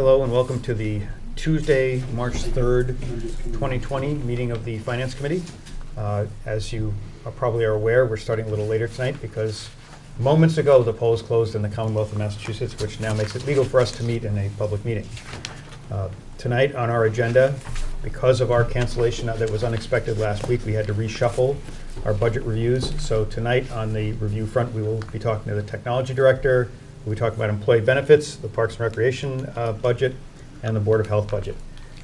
Hello and welcome to the Tuesday, March 3rd, 2020 meeting of the Finance Committee. As you probably are aware, we're starting a little later tonight because moments ago the polls closed in the Commonwealth of Massachusetts, which now makes it legal for us to meet in a public meeting. Tonight on our agenda, because of our cancellation that was unexpected last week, we had to reshuffle our budget reviews. So tonight on the review front, we will be talking to the technology director. We talk about employee benefits, the Parks and Recreation budget, and the Board of Health budget.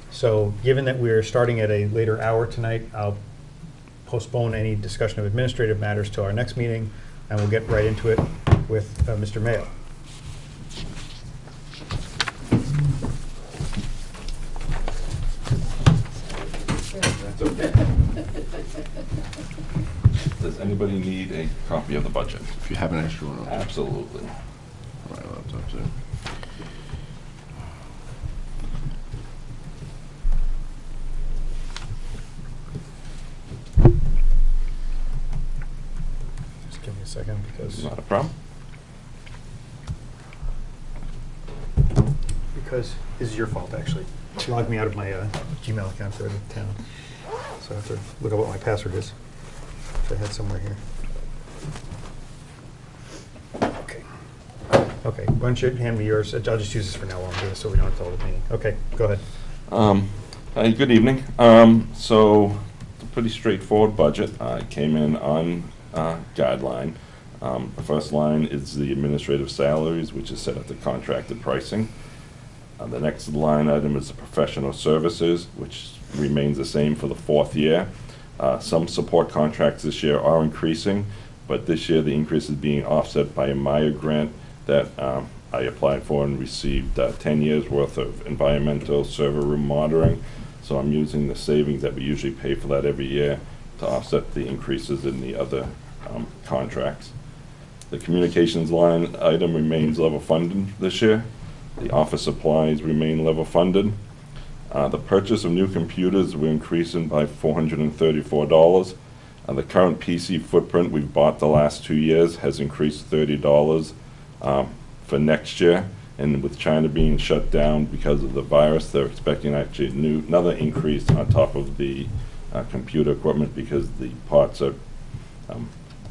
So given that we're starting at a later hour tonight, I'll postpone any discussion of administrative matters till our next meeting, and we'll get right into it with Mr. Mayo. Does anybody need a copy of the budget? If you have an extra one. Absolutely. My laptop too. Just give me a second because Not a problem. this is your fault actually. She logged me out of my Gmail account for the town. So I have to look up what my password is, which I had somewhere here. Okay, why don't you hand me yours? I'll just use this for now while I'm doing this so we don't have to hold the meeting. Okay, go ahead. Hi, good evening. So it's a pretty straightforward budget. It came in on guideline. The first line is the administrative salaries, which is set at the contracted pricing. The next line item is the professional services, which remains the same for the fourth year. Some support contracts this year are increasing, but this year the increase is being offset by a Maya grant that I applied for and received 10 years worth of environmental server room monitoring. So I'm using the savings that we usually pay for that every year to offset the increases in the other contracts. The communications line item remains level funded this year. The office supplies remain level funded. The purchase of new computers, we're increasing by $434. The current PC footprint we've bought the last 2 years has increased $30 for next year. And with China being shut down because of the virus, they're expecting actually another increase on top of the computer equipment because the parts are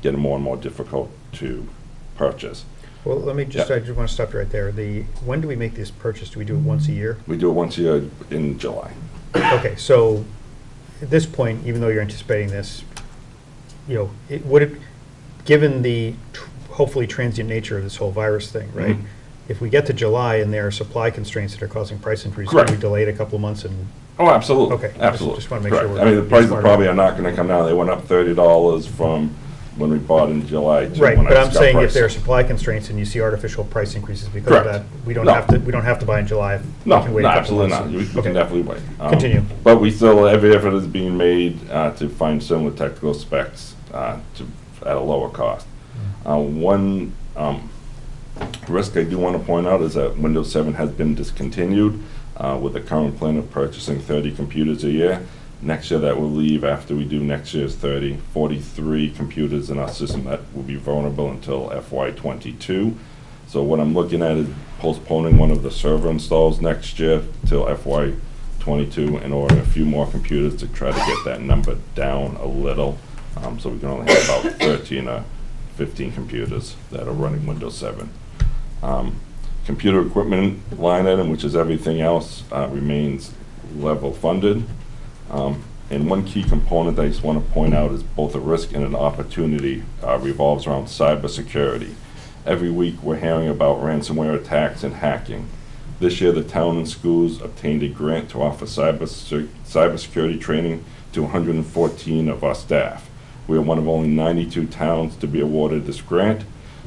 getting more and more difficult to purchase. Well, let me just, I just want to stop you right there. When do we make this purchase? Do we do it once a year? We do it once a year in July. Okay, so at this point, even though you're anticipating this, you know, given the hopefully transient nature of this whole virus thing, right? Mm-hmm. If we get to July and there are supply constraints that are causing price increases, can we delay it a couple of months and? Oh, absolutely. Okay, absolutely. Just want to make sure. I mean, the prices probably are not going to come down. They went up $30 from when we bought in July. Right, but I'm saying if there are supply constraints and you see artificial price increases because of that, we don't have to buy in July. No, absolutely not. We can definitely wait. Continue. But we still, every effort is being made to find similar technical specs at a lower cost. One risk I do want to point out is that Windows 7 has been discontinued with the current plan of purchasing 30 computers a year. Next year that will leave after we do next year's 43 computers in our system that will be vulnerable until FY22. So what I'm looking at is postponing one of the server installs next year till FY22 and ordering a few more computers to try to get that number down a little. So we can only have about 13 or 15 computers that are running Windows 7. Computer equipment line item, which is everything else, remains level funded. And one key component I just want to point out is both a risk and an opportunity revolves around cybersecurity. Every week we're hearing about ransomware attacks and hacking. This year the town and schools obtained a grant to offer cybersecurity training to 114 of our staff. We are one of only 92 towns to be awarded this grant.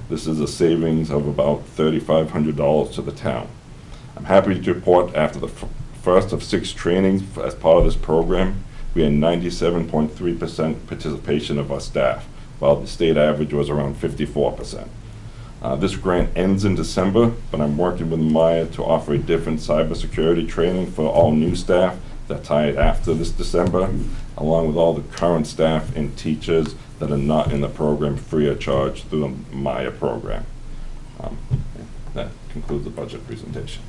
This is a savings of about $3,500 to the town. I'm happy to report after the first of 6 trainings as part of this program, we had 97.3% participation of our staff, while the state average was around 54%. This grant ends in December, but I'm working with Maya to offer a different cybersecurity training for all new staff that's hired after this December, along with all the current staff and teachers that are not in the program free of charge through the Maya program. That concludes the budget presentation.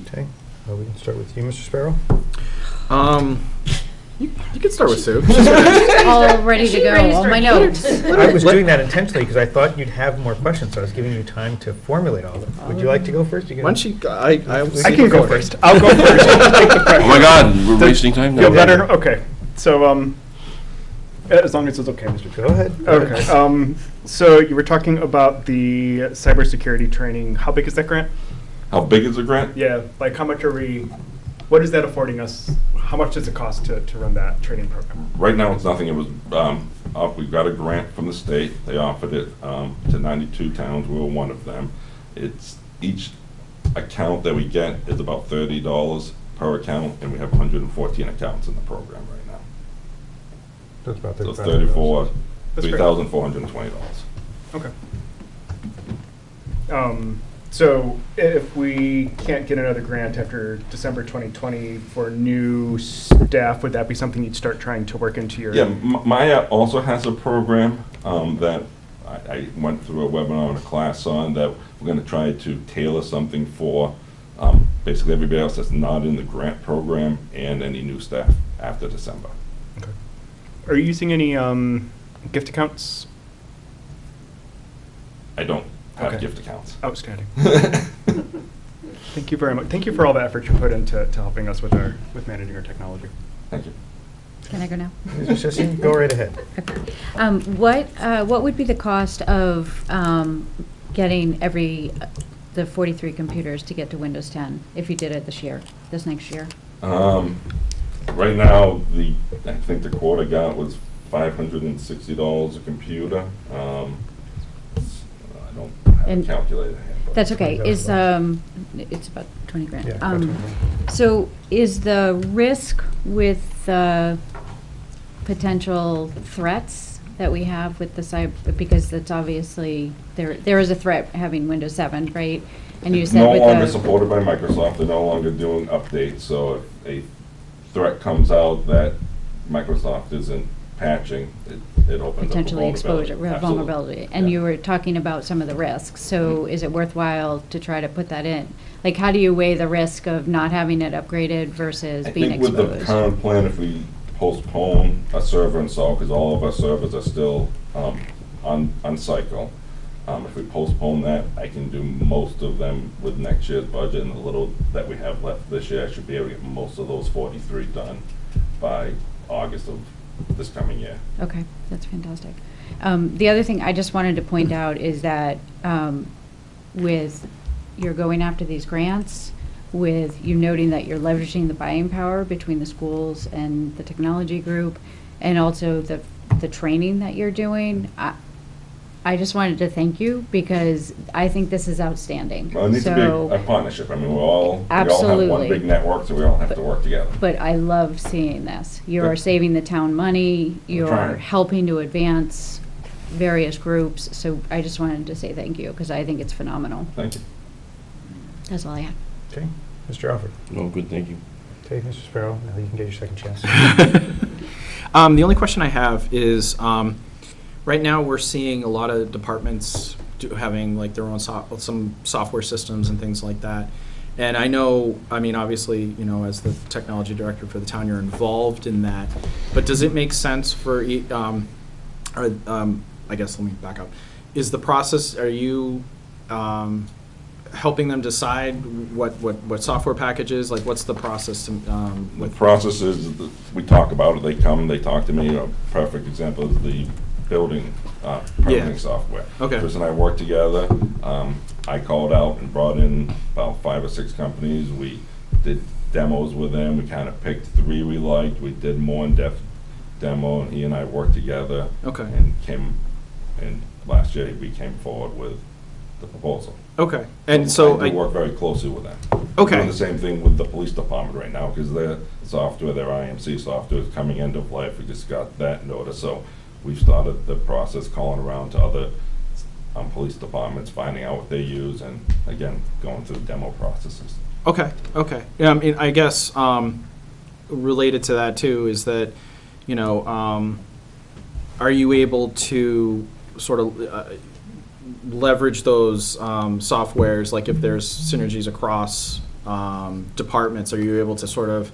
Okay, we can start with you, Mr. Sparrow. You can start with Sue. All ready to go, all my notes. I was doing that intentionally because I thought you'd have more questions, so I was giving you time to formulate all of them. Would you like to go first? You can- Why don't you, I I can go first. I'll go first. I'll take the pressure. Oh my God, we're wasting time now. Feel better? Okay. So, as long as it's okay, Mr. Go ahead. Okay. So you were talking about the cybersecurity training. How big is that grant? How big is the grant? Yeah. Like, how much are we? What is that affording us? How much does it cost to run that training program? Right now, it's nothing. It was, we got a grant from the state. They offered it to 92 towns. We were one of them. It's each account that we get is about $30 per account, and we have 114 accounts in the program right now. So it's about So it's $35. That's great. $3,420. Okay. So if we can't get another grant after December 2020 for new staff, would that be something you'd start trying to work into your? Yeah, Maya also has a program that I went through a webinar and a class on that we're going to try to tailor something for basically everybody else that's not in the grant program and any new staff after December. Okay. Are you using any gift accounts? I don't have Okay. gift accounts. Outstanding. Thank you very much. Thank you for all the effort you put into helping us with managing our technology. Thank you. Can I go now? Mr. Sisson, go right ahead. Okay. What would be the cost of getting the 43 computers to get to Windows 10 if you did it this next year? Right now, I think the quote I got was $560 a computer. I don't have a And calculator here. but- That's okay. Is $20,000. it's about 20 grand. Yeah, about 20 So is the risk with the potential threats that we have with the cyber, because it's obviously there is a threat having Windows 7, right? And you It's said no with longer the supported by Microsoft. They're no longer doing updates. So if a threat comes out that Microsoft isn't patching, it opens potentially up a exposure, vulnerability. vulnerability, and Yeah. you were talking about some of the risks. So Mhm. is it worthwhile to try to put that in? Like, how do you weigh the risk of not having it upgraded versus I being think with the exposed? current plan, if we postpone a server install, because all of our servers are still on cycle, if we postpone that, I can do most of them with next year's budget, and the little that we have left this year, I should be able to get most of those 43 done by August of this coming year. Okay, that's fantastic. The other thing I just wanted to point out is that with you're going after these grants, with you noting that you're leveraging the buying power between the schools and the technology group, and also the training that you're doing, I just wanted to thank you because I think this is outstanding. Well, it needs to be a partnership. I mean, we all have one Absolutely. big network, so we all have to work together. But I love seeing this. You are Good. saving the town money, you're trying. helping to advance various groups, so I just wanted to say thank you, because I think it's phenomenal. Thank you. That's all I had. Okay, Mr. Alford. No, good, thank you. Okay, Mr. Sparrow, now you can get your second chance. The only question I have is, right now we're seeing a lot of departments having like their own some software systems and things like that. And I know, I mean, obviously, you know, as the technology director for the town, you're involved in that. But does it make sense for, I guess, let me back up. Is the process, are you helping them decide what software packages, like what's the process The with? process is, we talk about it, they come, they talk to me. A perfect example is the building permitting software. Okay. Chris and I worked together. I called out and brought in about 5 or 6 companies. We did demos with them. We kind of picked 3 we liked. We did more in-depth demo, and he and I worked together. Okay. And last year we came forward with the proposal. Okay, and so I do work very closely with them. Okay. We're doing the same thing with the police department right now, because their software, their IMC software is coming end of life. We just got that notice, so we've started the process calling around to other police departments, finding out what they use, and again, going through the demo processes. Okay, okay. Yeah, I mean, I guess related to that too is that, you know, are you able to sort of leverage those softwares, like if there's synergies across departments, are you able to sort of,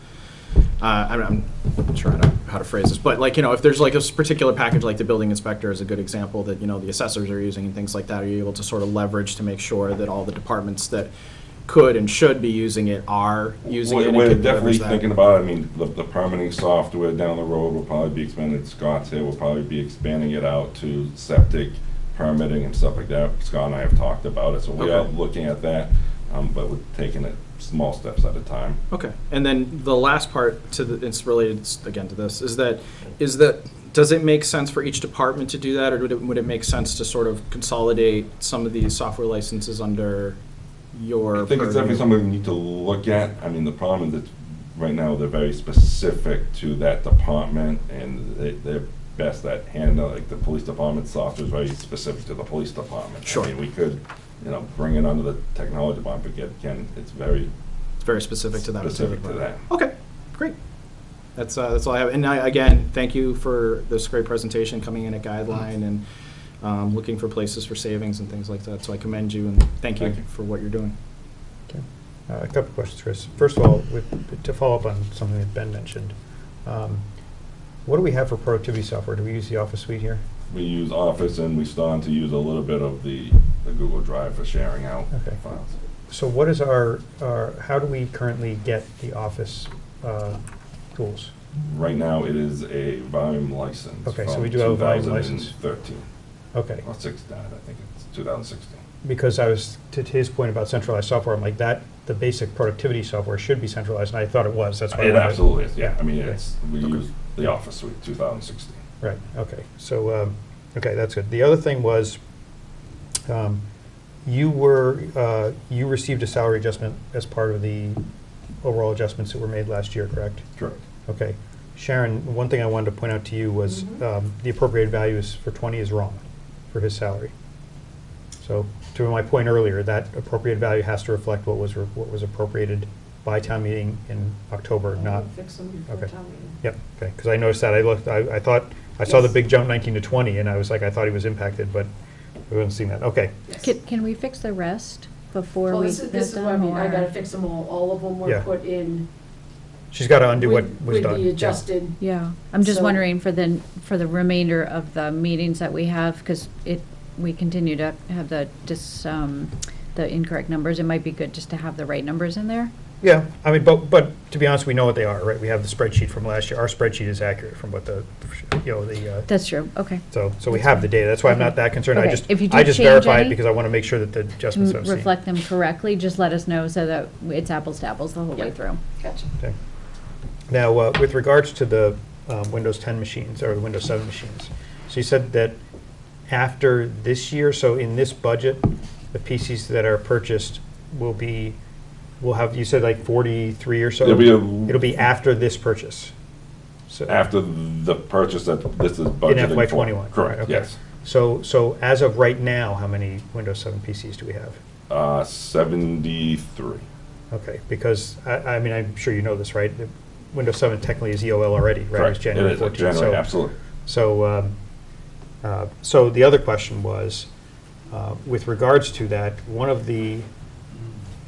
I'm not sure how to phrase this, but like, if there's like a particular package, like the building inspector is a good example that, the assessors are using and things like that, are you able to sort of leverage to make sure that all the departments that could and should be using it are using it? and We're can definitely leverage that? thinking about it. I mean, the permitting software down the road will probably be expanded. Scott's here, we'll probably be expanding it out to septic permitting and stuff like that. Scott and I have talked about it, so we are Okay. looking at that, but we're taking it small steps at a time. Okay, and then the last part it's related again to this, is that, does it make sense for each department to do that, or would it make sense to sort of consolidate some of these software licenses under your I think it's definitely purview? something we need to look at. I mean, the problem is that right now they're very specific to that department, and they're best at handling, like the police department software is very specific to the police department. Sure. I mean, we could, bring it under the technology department, but again, it's very It's very specific to that particular specific to that. department. Okay, great. That's all I have. And again, thank you for this great presentation, coming in at guideline and looking for places for savings and things like that. So I commend you and thank you Thank you. for what you're doing. Okay. A couple of questions, Chris. First of all, to follow up on something that Ben mentioned, what do we have for productivity software? Do we use the Office suite here? We use Office, and we started to use a little bit of the Google Drive for sharing out Okay. files. So what is how do we currently get the Office tools? Right now, it is a volume license. Okay, so from we do have a volume license. 2013, Okay, or 16, I think it's 2016. because I was, to his point about centralized software, I'm like, the basic productivity software should be centralized, and I thought it was, that's why. I It wanted- absolutely is, yeah. I mean, Okay. we Okay. use the Office Suite 2016. Right, okay, so, okay, that's good. The other thing was, you received a salary adjustment as part of the overall adjustments that were made last year, correct? Correct. Okay. Sharon, one thing I wanted to point out to you was the appropriated values for 20 is wrong for his salary. So to my point earlier, that appropriate value has to reflect what was appropriated by town meeting in October, not. Fix them before Okay. town meeting. Yep, okay, because I noticed that, I thought, I saw the Yes. big jump 19 to 20, and I was like, I thought he was impacted, but we wasn't seeing that, okay. Yes. Can we fix the rest before Well, we this get is what I done, mean, I or- gotta fix them all of them Yeah. were put in She's got to undo what with was done. the yeah. adjusted. Yeah, I'm just So- wondering for the remainder of the meetings that we have, because we continue to have the incorrect numbers, it might be good just to have the right numbers in there. Yeah, I mean, but to be honest, we know what they are, right? We have the spreadsheet from last year. Our spreadsheet is accurate from what That's true, okay. so we have the data. That's why I'm not that concerned. Okay. If you do I just change verified any, because I want to make sure that the adjustments To I've seen. reflect them correctly, just let us know so that it's apples to apples the whole way Yep. through. Gotcha. Okay. Now, with regards to the Windows 10 machines, or the Windows 7 machines, so you said that after this year, so in this budget, the PCs that are purchased will have, you said like 43 or so? It'll be after this purchase? So After the purchase that this is budgeted In FY for. '21? Correct, okay. yes. So as of right now, how many Windows 7 PCs do we have? 73. Okay, because, I mean, I'm sure you know this, right? Windows 7 technically is EOL already, right? It was Correct. January It is, 14th. January, so- absolutely. So the other question was, with regards to that,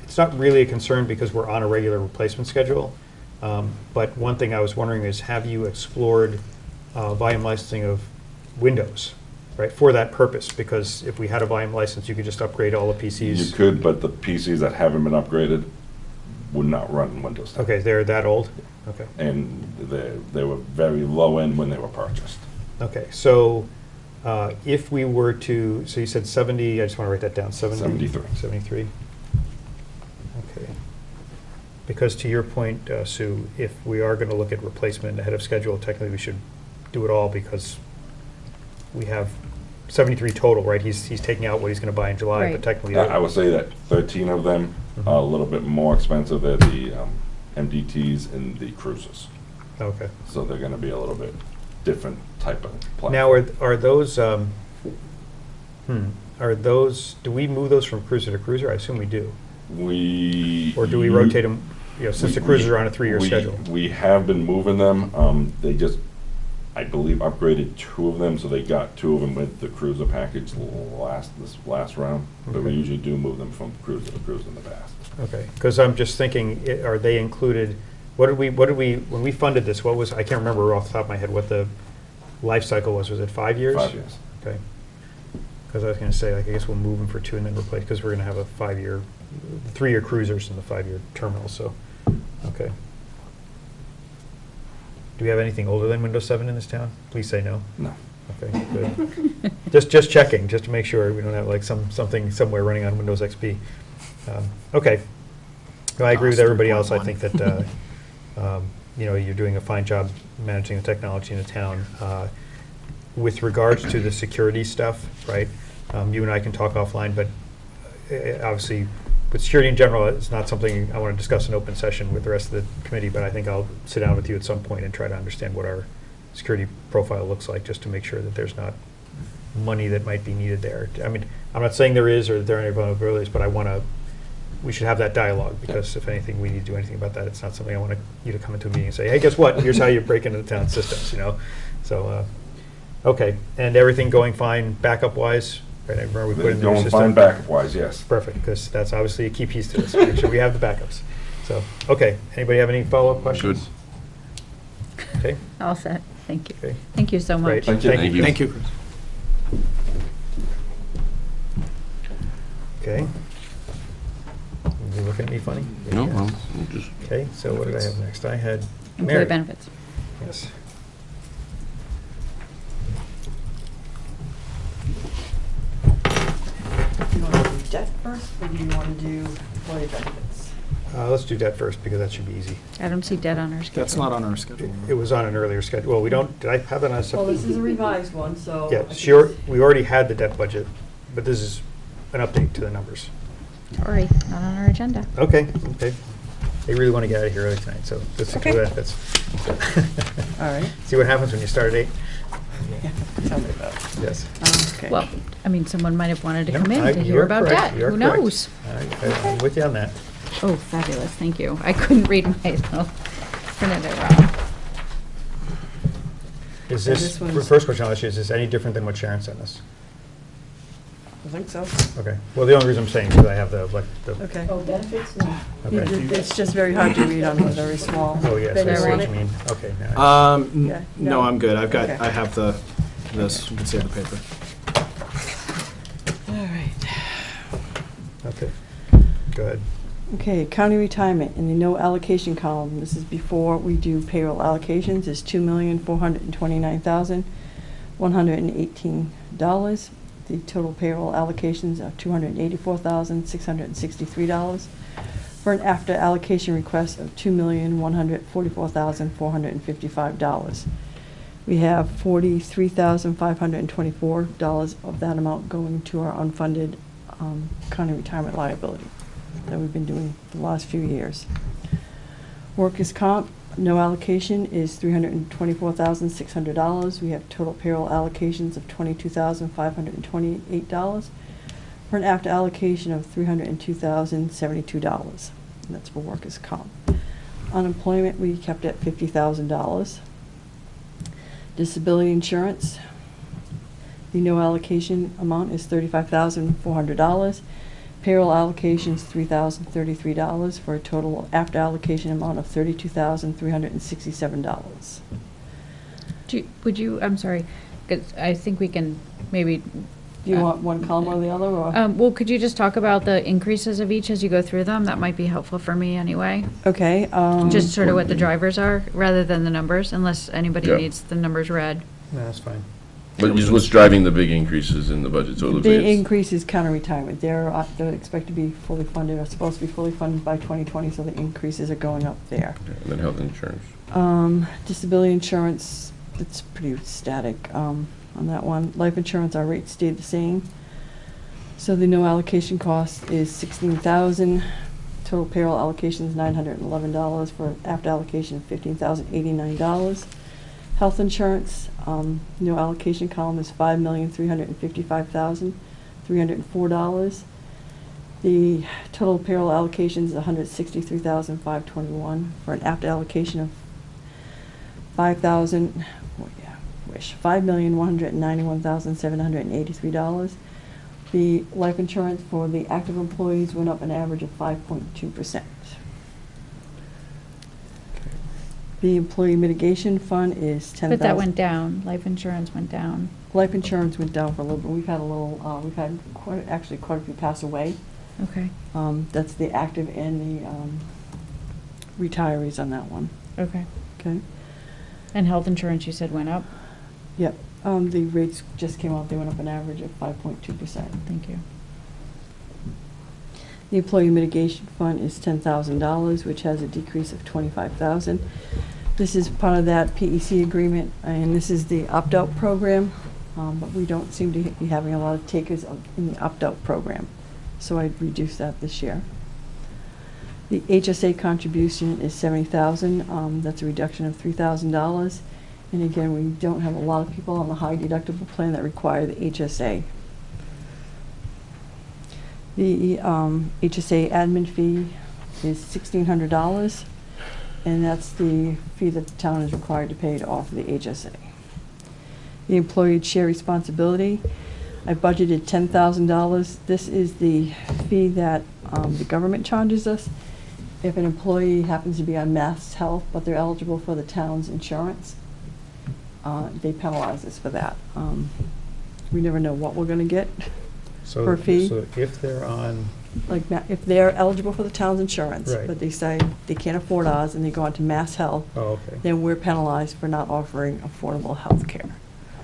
it's not really a concern because we're on a regular replacement schedule, but one thing I was wondering is, have you explored volume licensing of Windows, right, for that purpose? Because if we had a volume license, you could just upgrade all the PCs. You could, but the PCs that haven't been upgraded would not run Windows 10. Okay, they're that old? Okay. And they were very low end when they were purchased. Okay, so if we were to, so you said 70, I just want to write that down, 70? 73. 73. Okay. Because to your point, Sue, if we are going to look at replacement ahead of schedule, technically we should do it all because we have 73 total, right? He's taking out what he's going to buy in July, but Right. technically. I would say that 13 of them Mhm. are a little bit more expensive than the MDTs and the cruisers. Okay. So they're going to be a little bit different type of platform. Now, are those, do we move those from cruiser to cruiser? I assume we do. Or do we rotate them, since the cruisers are on a 3-year schedule? We have been moving them. They just, I believe, upgraded 2 of them, so they got 2 of them with the cruiser package this last round. But we Okay. usually do move them from cruiser to cruiser in the past. Okay, because I'm just thinking, are they included, when we funded this, what was, I can't remember off the top of my head what the life cycle was it 5 years? 5 years. Okay. Because I was going to say, like, I guess we'll move them for 2 and then replace, because we're going to have a 5-year, 3-year cruisers and the 5-year terminal, so, okay. Do we have anything older than Windows 7 in this town? Please say no. No. Okay, good. Just checking, just to make sure we don't have like something somewhere running on Windows XP. Okay. Well, I agree with DOS everybody else. I 3.1. think that, you're doing a fine job managing the technology in the town. With regards to the security stuff, right, you and I can talk offline, but obviously, with security in general, it's not something I want to discuss in open session with the rest of the committee, but I think I'll sit down with you at some point and try to understand what our security profile looks like, just to make sure that there's not money that might be needed there. I mean, I'm not saying there is or that there are any vulnerabilities, but we should have that dialogue, because if anything, we need to do anything about that. It's not something I want you to come into a meeting and say, hey, guess what? Here's how you break into the town systems, So, okay, and everything going fine backup-wise? Right, I remember we put in the new Going system. fine backup-wise, yes. Perfect, because that's obviously a key piece to this. Make sure we have the backups. So, okay, anybody have any follow-up questions? Okay, All set. Thank you. okay. Thank you so Great. much. Thank you. Thank you, Chris. Okay. You looking at me funny? No, well, we'll just, Okay, so what did I have next? I had Employee Mary. benefits. Yes. Do you want to do debt first, or do you want to do employee benefits? Let's do debt first, because that should be easy. I don't see debt on our schedule. That's not on our schedule. It was on an earlier schedule. Well, we don't, did I have that on a Well, separate? this is a revised one, so. Yeah, I think sure, it's- we already had the debt budget, but this is an update to the numbers. Sorry, not on our agenda. Okay. They really want to get out of here early tonight, so let's do Okay. that. That's All right. See what happens when you start at 8? Yeah, tell me about it. Yes. Okay. Well, I mean, someone might have wanted to No, come in to you're hear about correct. debt. You're Who correct. knows? I'm with you on that. Oh, fabulous, thank you. I couldn't read my little printed it wrong. Is So this, this one's- first question I'll ask you, is this any different than what Sharon sent us? I think so. Okay. Well, the only reason I'm saying is because I have the. Okay. Oh, benefits? No. Okay. It's just very hard to read on a very small. Oh, yes, I Then you see want what it? you mean. Okay. Now Yeah, No, no. I'm good. Okay. I have this, you can see the paper. All right. Okay. Go ahead. Okay, county retirement in the no allocation column, this is before we do payroll allocations, is $2,429,118. The total payroll allocations are $284,663, for an after allocation request of $2,144,455. We have $43,524 of that amount going to our unfunded county retirement liability that we've been doing for the last few years. Workers' comp, no allocation is $324,600. We have total payroll allocations of $22,528 for an after allocation of $302,072. And that's for workers' comp. Unemployment, we kept at $50,000. Disability insurance, the no allocation amount is $35,400. Payroll allocations, $3,033 for a total after allocation amount of $32,367. I'm sorry, because I think we can maybe. Do you want one column or the other, or? Well, could you just talk about the increases of each as you go through them? That might be helpful for me anyway. Okay. Just sort of what the drivers are, rather than the numbers, unless anybody Yeah. needs the numbers read. No, that's fine. but what's driving the big increases in the budget? So it looks like Big it's- increase is county retirement. They're expected to be fully funded, or supposed to be fully funded by 2020, so the increases are going up there. And then health insurance. Disability insurance, it's pretty static on that one. Life insurance, our rates stayed the same. So the no allocation cost is $16,000. Total payroll allocation is $911 for after allocation of $15,089. Health insurance, no allocation column is $5,355,304. The total payroll allocation is $163,521 for an after allocation of $5,000, wish, $5,191,783. The life insurance for the active employees went up an average of 5.2%. The employee mitigation fund is 10,000. But that went down, life insurance went down. Life insurance went down for a little bit. We've had actually quite a few pass away. Okay, That's the active and the retirees on that one. okay. Okay. And health insurance, you said went up? Yep. The rates just came out. They went up an average of 5.2%. Thank you. The employee mitigation fund is $10,000, which has a decrease of $25,000. This is part of that PEC agreement, and this is the opt-out program, but we don't seem to be having a lot of takers in the opt-out program, so I'd reduce that this year. The HSA contribution is $70,000. That's a reduction of $3,000. And again, we don't have a lot of people on the high deductible plan that require the HSA. The HSA admin fee is $1,600, and that's the fee that the town is required to pay to offer the HSA. The employee share responsibility, I budgeted $10,000. This is the fee that the government charges us. If an employee happens to be on Mass Health, but they're eligible for the town's insurance, they penalize us for that. We never know what we're going to get for a fee. So if they're on, Like, if they're eligible for the town's insurance, Right. but they say they can't afford ours and they go on to Mass Health, oh, okay, then we're penalized for not offering affordable health care.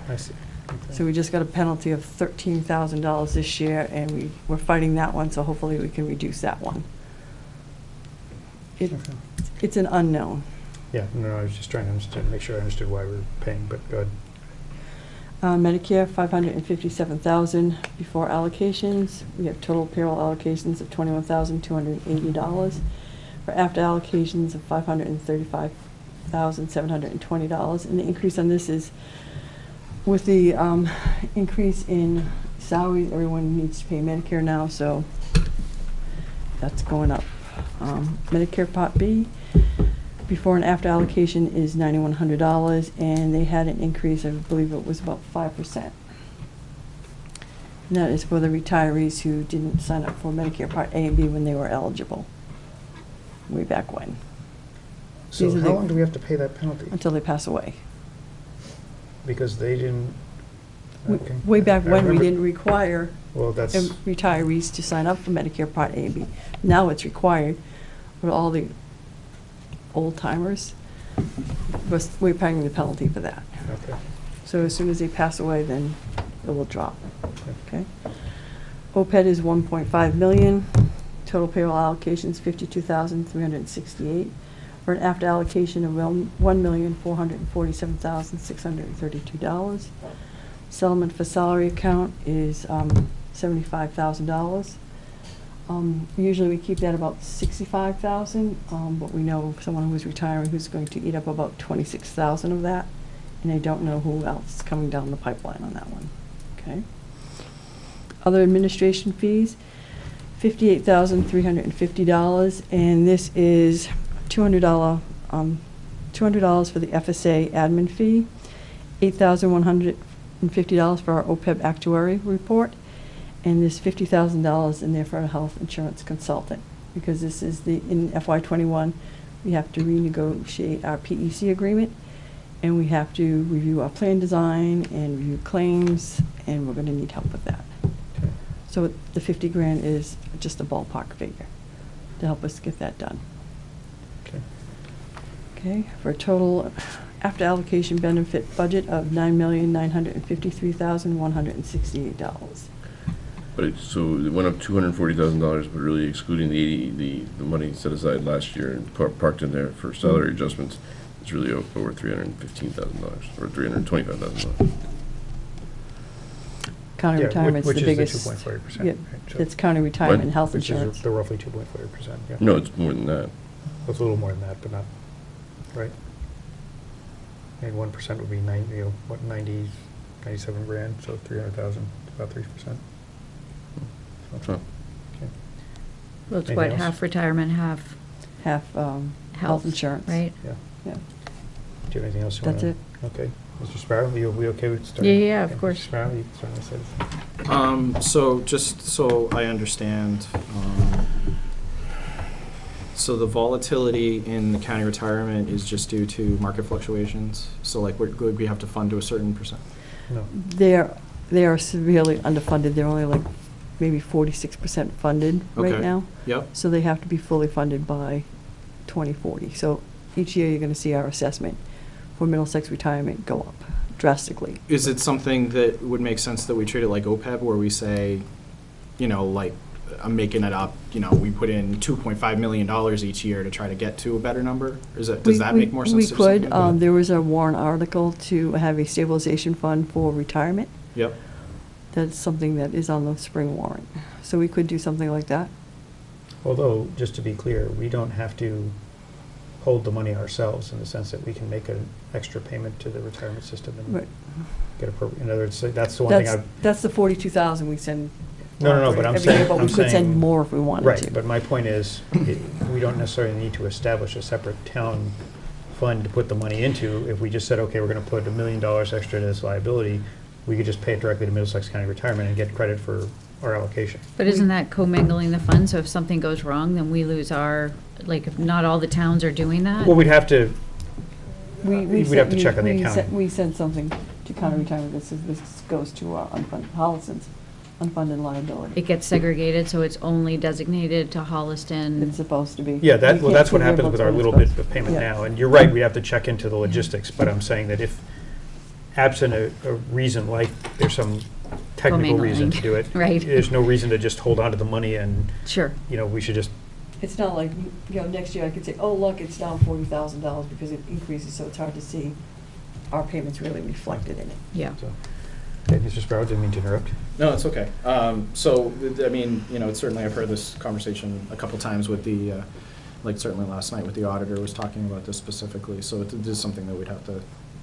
I see. Okay. So we just got a penalty of $13,000 this year, and we're fighting that one, so hopefully we can reduce that one. Okay. It's an unknown. Yeah, no, I was just trying to understand, make sure I understood why we were paying, but good. Medicare, $557,000 before allocations. We have total payroll allocations of $21,280. For after allocations of $535,720. And the increase on this is with the increase in salaries, everyone needs to pay Medicare now, so that's going up. Medicare Part B, before and after allocation is $9,100, and they had an increase, I believe it was about 5%. And that is for the retirees who didn't sign up for Medicare Part A and B when they were eligible, way back when, So These are how the- long do we have to pay that penalty? until they pass away. Because they didn't, okay. Way back I when, we remember- didn't require Well, that's, retirees to sign up for Medicare Part A and B. Now it's required, but all the old timers, we're paying the penalty for that. okay. So as soon as they pass away, then it will drop, okay? OPED is 1.5 million, total payroll allocations 52,368, for an after allocation of $1,447,632. Settlement for salary account is $75,000. Usually we keep that about $65,000, but we know someone who's retiring who's going to eat up about $26,000 of that, and I don't know who else is coming down the pipeline on that one, okay? Other administration fees, $58,350, and this is $200 for the FSA admin fee, $8,150 for our OPEB actuary report, and there's $50,000 in there for a health insurance consultant, because this is in FY21, we have to renegotiate our PEC agreement, and we have to review our plan design and review claims, and we're gonna need help with that. Okay. So the 50 grand is just a ballpark figure to help us get that done. Okay. Okay, for a total after allocation benefit budget of $9,953,168. But so it went up $240,000, but really excluding the money set aside last year and parked in there for salary adjustments, it's really over $315,000 or $325,000. County Yeah, retirement's the which biggest. is the 2.4%. Yeah, right, so- it's county retirement and health Which insurance. is the roughly 2.4%, yeah. No, it's more than that. It's a little more than that, but not, right? Maybe 1% would be 97 grand, so 300,000, about 3%. Huh. Okay. Well, it's Anything what, else? half retirement, half Half health insurance. right? Yeah. Yeah. Do you have anything else you want That's to? it. Okay. Mr. Sparrow, we okay with starting? Yeah, of Okay, Mr. course. Sparrow, you can certainly say the same. So just so I understand, so the volatility in the county retirement is just due to market fluctuations? So like we have to fund to a certain percent? No. They are severely underfunded. They're only like maybe 46% funded right Okay. now. Yep. So they have to be fully funded by 2040. So each year you're going to see our assessment for Middlesex retirement go up drastically. Is it something that would make sense that we treat it like OPEB, where we say, you know, like, I'm making it up, you know, we put in $2.5 million each year to try to get to a better number? Does that make more sense? We or could. something? There was a warrant article to have a stabilization fund for retirement. Yep. That's something that is on the spring warrant. So we could do something like that. Although, just to be clear, we don't have to hold the money ourselves in the sense that we can make an extra payment to the retirement system and Right. get appropriate. In other words, that's the one thing That's the 42,000 we send. No, but I'm every year, saying, but we could send more if we wanted to. Right, but my point is, we don't necessarily need to establish a separate town fund to put the money into. If we just said, okay, we're gonna put $1 million extra to this liability, we could just pay it directly to Middlesex County Retirement and get credit for our allocation. But isn't that commingling the funds? So if something goes wrong, then we lose our, like, if not all the towns are doing that? Well, we'd have to, We we'd have to check on the we accounting. We send something to county retirement that says this goes to Holliston's unfunded liability. It gets segregated, so it's only designated to Holliston? It's supposed to be. Yeah, We well, can't that's what figure out happens with our what's little supposed bit of payment Yeah. now. And you're right, we have to check into the logistics, but I'm saying that if, absent a reason, like there's some technical reason to do it. Right. There's no reason to just hold on to the money and, Sure. you know, we should just, It's not like, next year I could say, oh, look, it's down $40,000 because it increases, so it's hard to see our payments really reflected in it. Yeah. so. Okay, Mr. Sparrow, didn't mean to interrupt. No, it's okay. I mean, you know, certainly I've heard this conversation a couple times with the, like certainly last night with the auditor was talking about this specifically. So it is something that we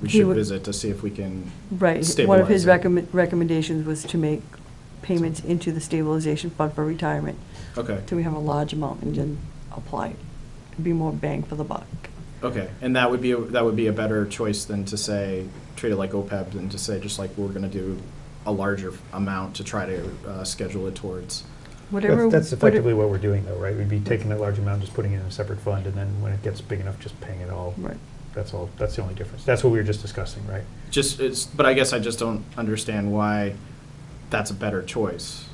He should would- visit to see if we can Right. stabilize One of his it. recommendations was to make payments into the stabilization fund for retirement. Okay, So we have a large amount and then apply it. It'd be more bang for the buck. okay. And that would be a better choice than to say, treat it like OPEB, than to say just like we're gonna do a larger amount to try to schedule it towards. Whatever. That's effectively what we're doing though, right? We'd be taking that large amount, just putting it in a separate fund, and then when it gets big enough, just paying it all. Right. That's all, that's the only difference. That's what we were just discussing, right? But I guess I just don't understand why that's a better choice.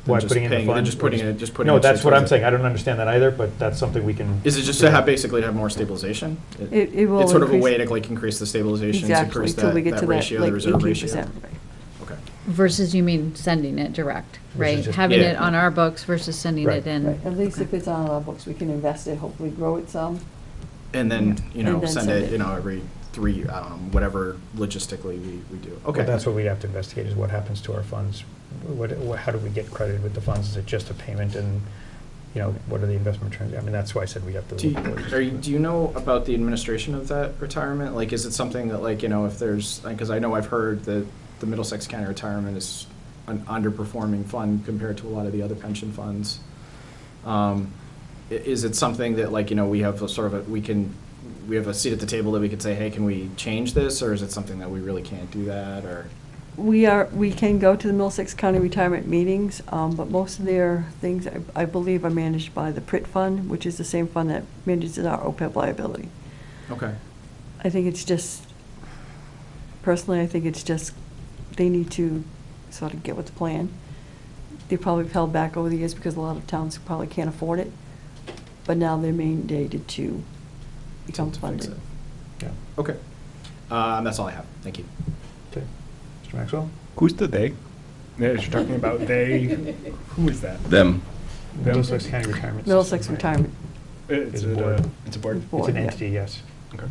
than Why just putting it in paying- the than fund? just or putting it, just putting No, it that's straight what I'm towards saying. it. I don't understand that either, but that's something we can. Is it just to have, basically to have more stabilization? It will It's sort of a increase- way to like increase the stabilization, to Exactly, increase till we get that to that ratio, like the reserve 18%. ratio. Right. Okay. Versus you mean sending it direct, Versus right? just- Having Yeah. it on our books versus sending Right. it in. Right, at least if it's on our books, we can invest it, hopefully grow it some. And then, you know, And then send send it, it. you know, every 3, I don't know, whatever logistically we do. Okay. Well, that's what we'd have to investigate, is what happens to our funds. How do we get credited with the funds? Is it just a payment, and, you know, what are the investment returns? I mean, that's why I said we'd have to. Do look at it. do you know about the administration of that retirement? Like, is it something that, like, you know, if there's, because I know I've heard that the Middlesex County Retirement is an underperforming fund compared to a lot of the other pension funds. Is it something that, like, you know, we have a sort of we have a seat at the table that we could say, hey, can we change this? Or is it something that we really can't do that, or? We can go to the Middlesex County Retirement meetings, but most of their things, I believe, are managed by the PRIT fund, which is the same fund that manages our OPEB liability. Okay. I think it's just, personally, I think it's just, they need to sort of get with the plan. They probably held back over the years because a lot of towns probably can't afford it, but now they're mandated to become To fix funded. it. Yeah. Okay. That's all I have. Thank you. Okay. Mr. Maxwell? Who's the they? Yeah, you're talking about they. Who is that? Them. Middlesex County Retirement. Middlesex System, right? Retirement It's It's a board. It's a board. It's Board, an yeah. entity, yes, Okay.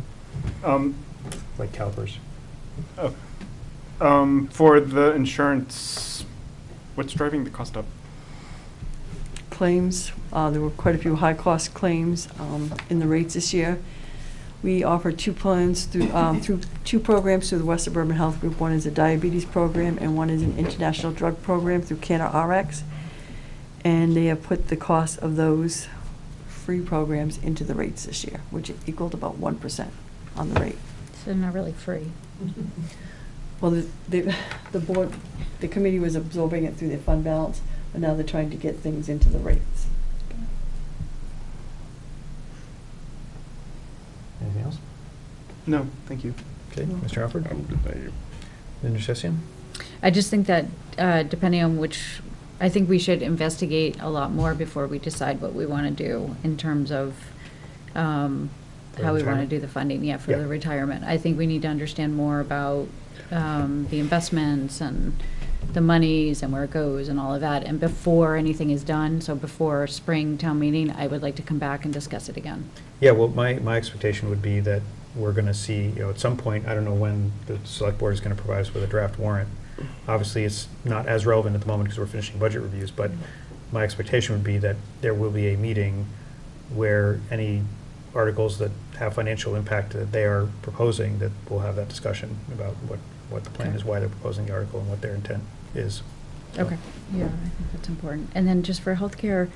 like CalPERS. For the insurance, what's driving the cost up? claims. There were quite a few high-cost claims in the rates this year. We offer 2 plans through 2 programs through the West Suburban Health Group. One is a diabetes program, and one is an international drug program through Canada RX. And they have put the cost of those free programs into the rates this year, which equaled about 1% on the rate. So they're not really free. Well, the board, the committee was absorbing it through their fund balance, but now they're trying to get things into the rates. Anything else? No, thank you. Okay, Mr. Alford? I'm good, thank you. Mr. Sessian? I just think that depending on which, I think we should investigate a lot more before we decide what we want to do in terms of how we want to retirement? do the funding, yeah, for Yeah. the retirement. I think we need to understand more about the investments and the monies and where it goes and all of that. And before anything is done, so before spring town meeting, I would like to come back and discuss it again. Yeah, well, my expectation would be that we're going to see, at some point, I don't know when the select board is going to provide us with a draft warrant. Obviously, it's not as relevant at the moment because we're finishing budget reviews, but my expectation would be that there will be a meeting where any articles that have financial impact that they are proposing, that we'll have that discussion about what the plan Okay. is, why they're proposing the article, and what their intent is. So- Okay, yeah, I think that's important. And then just for healthcare,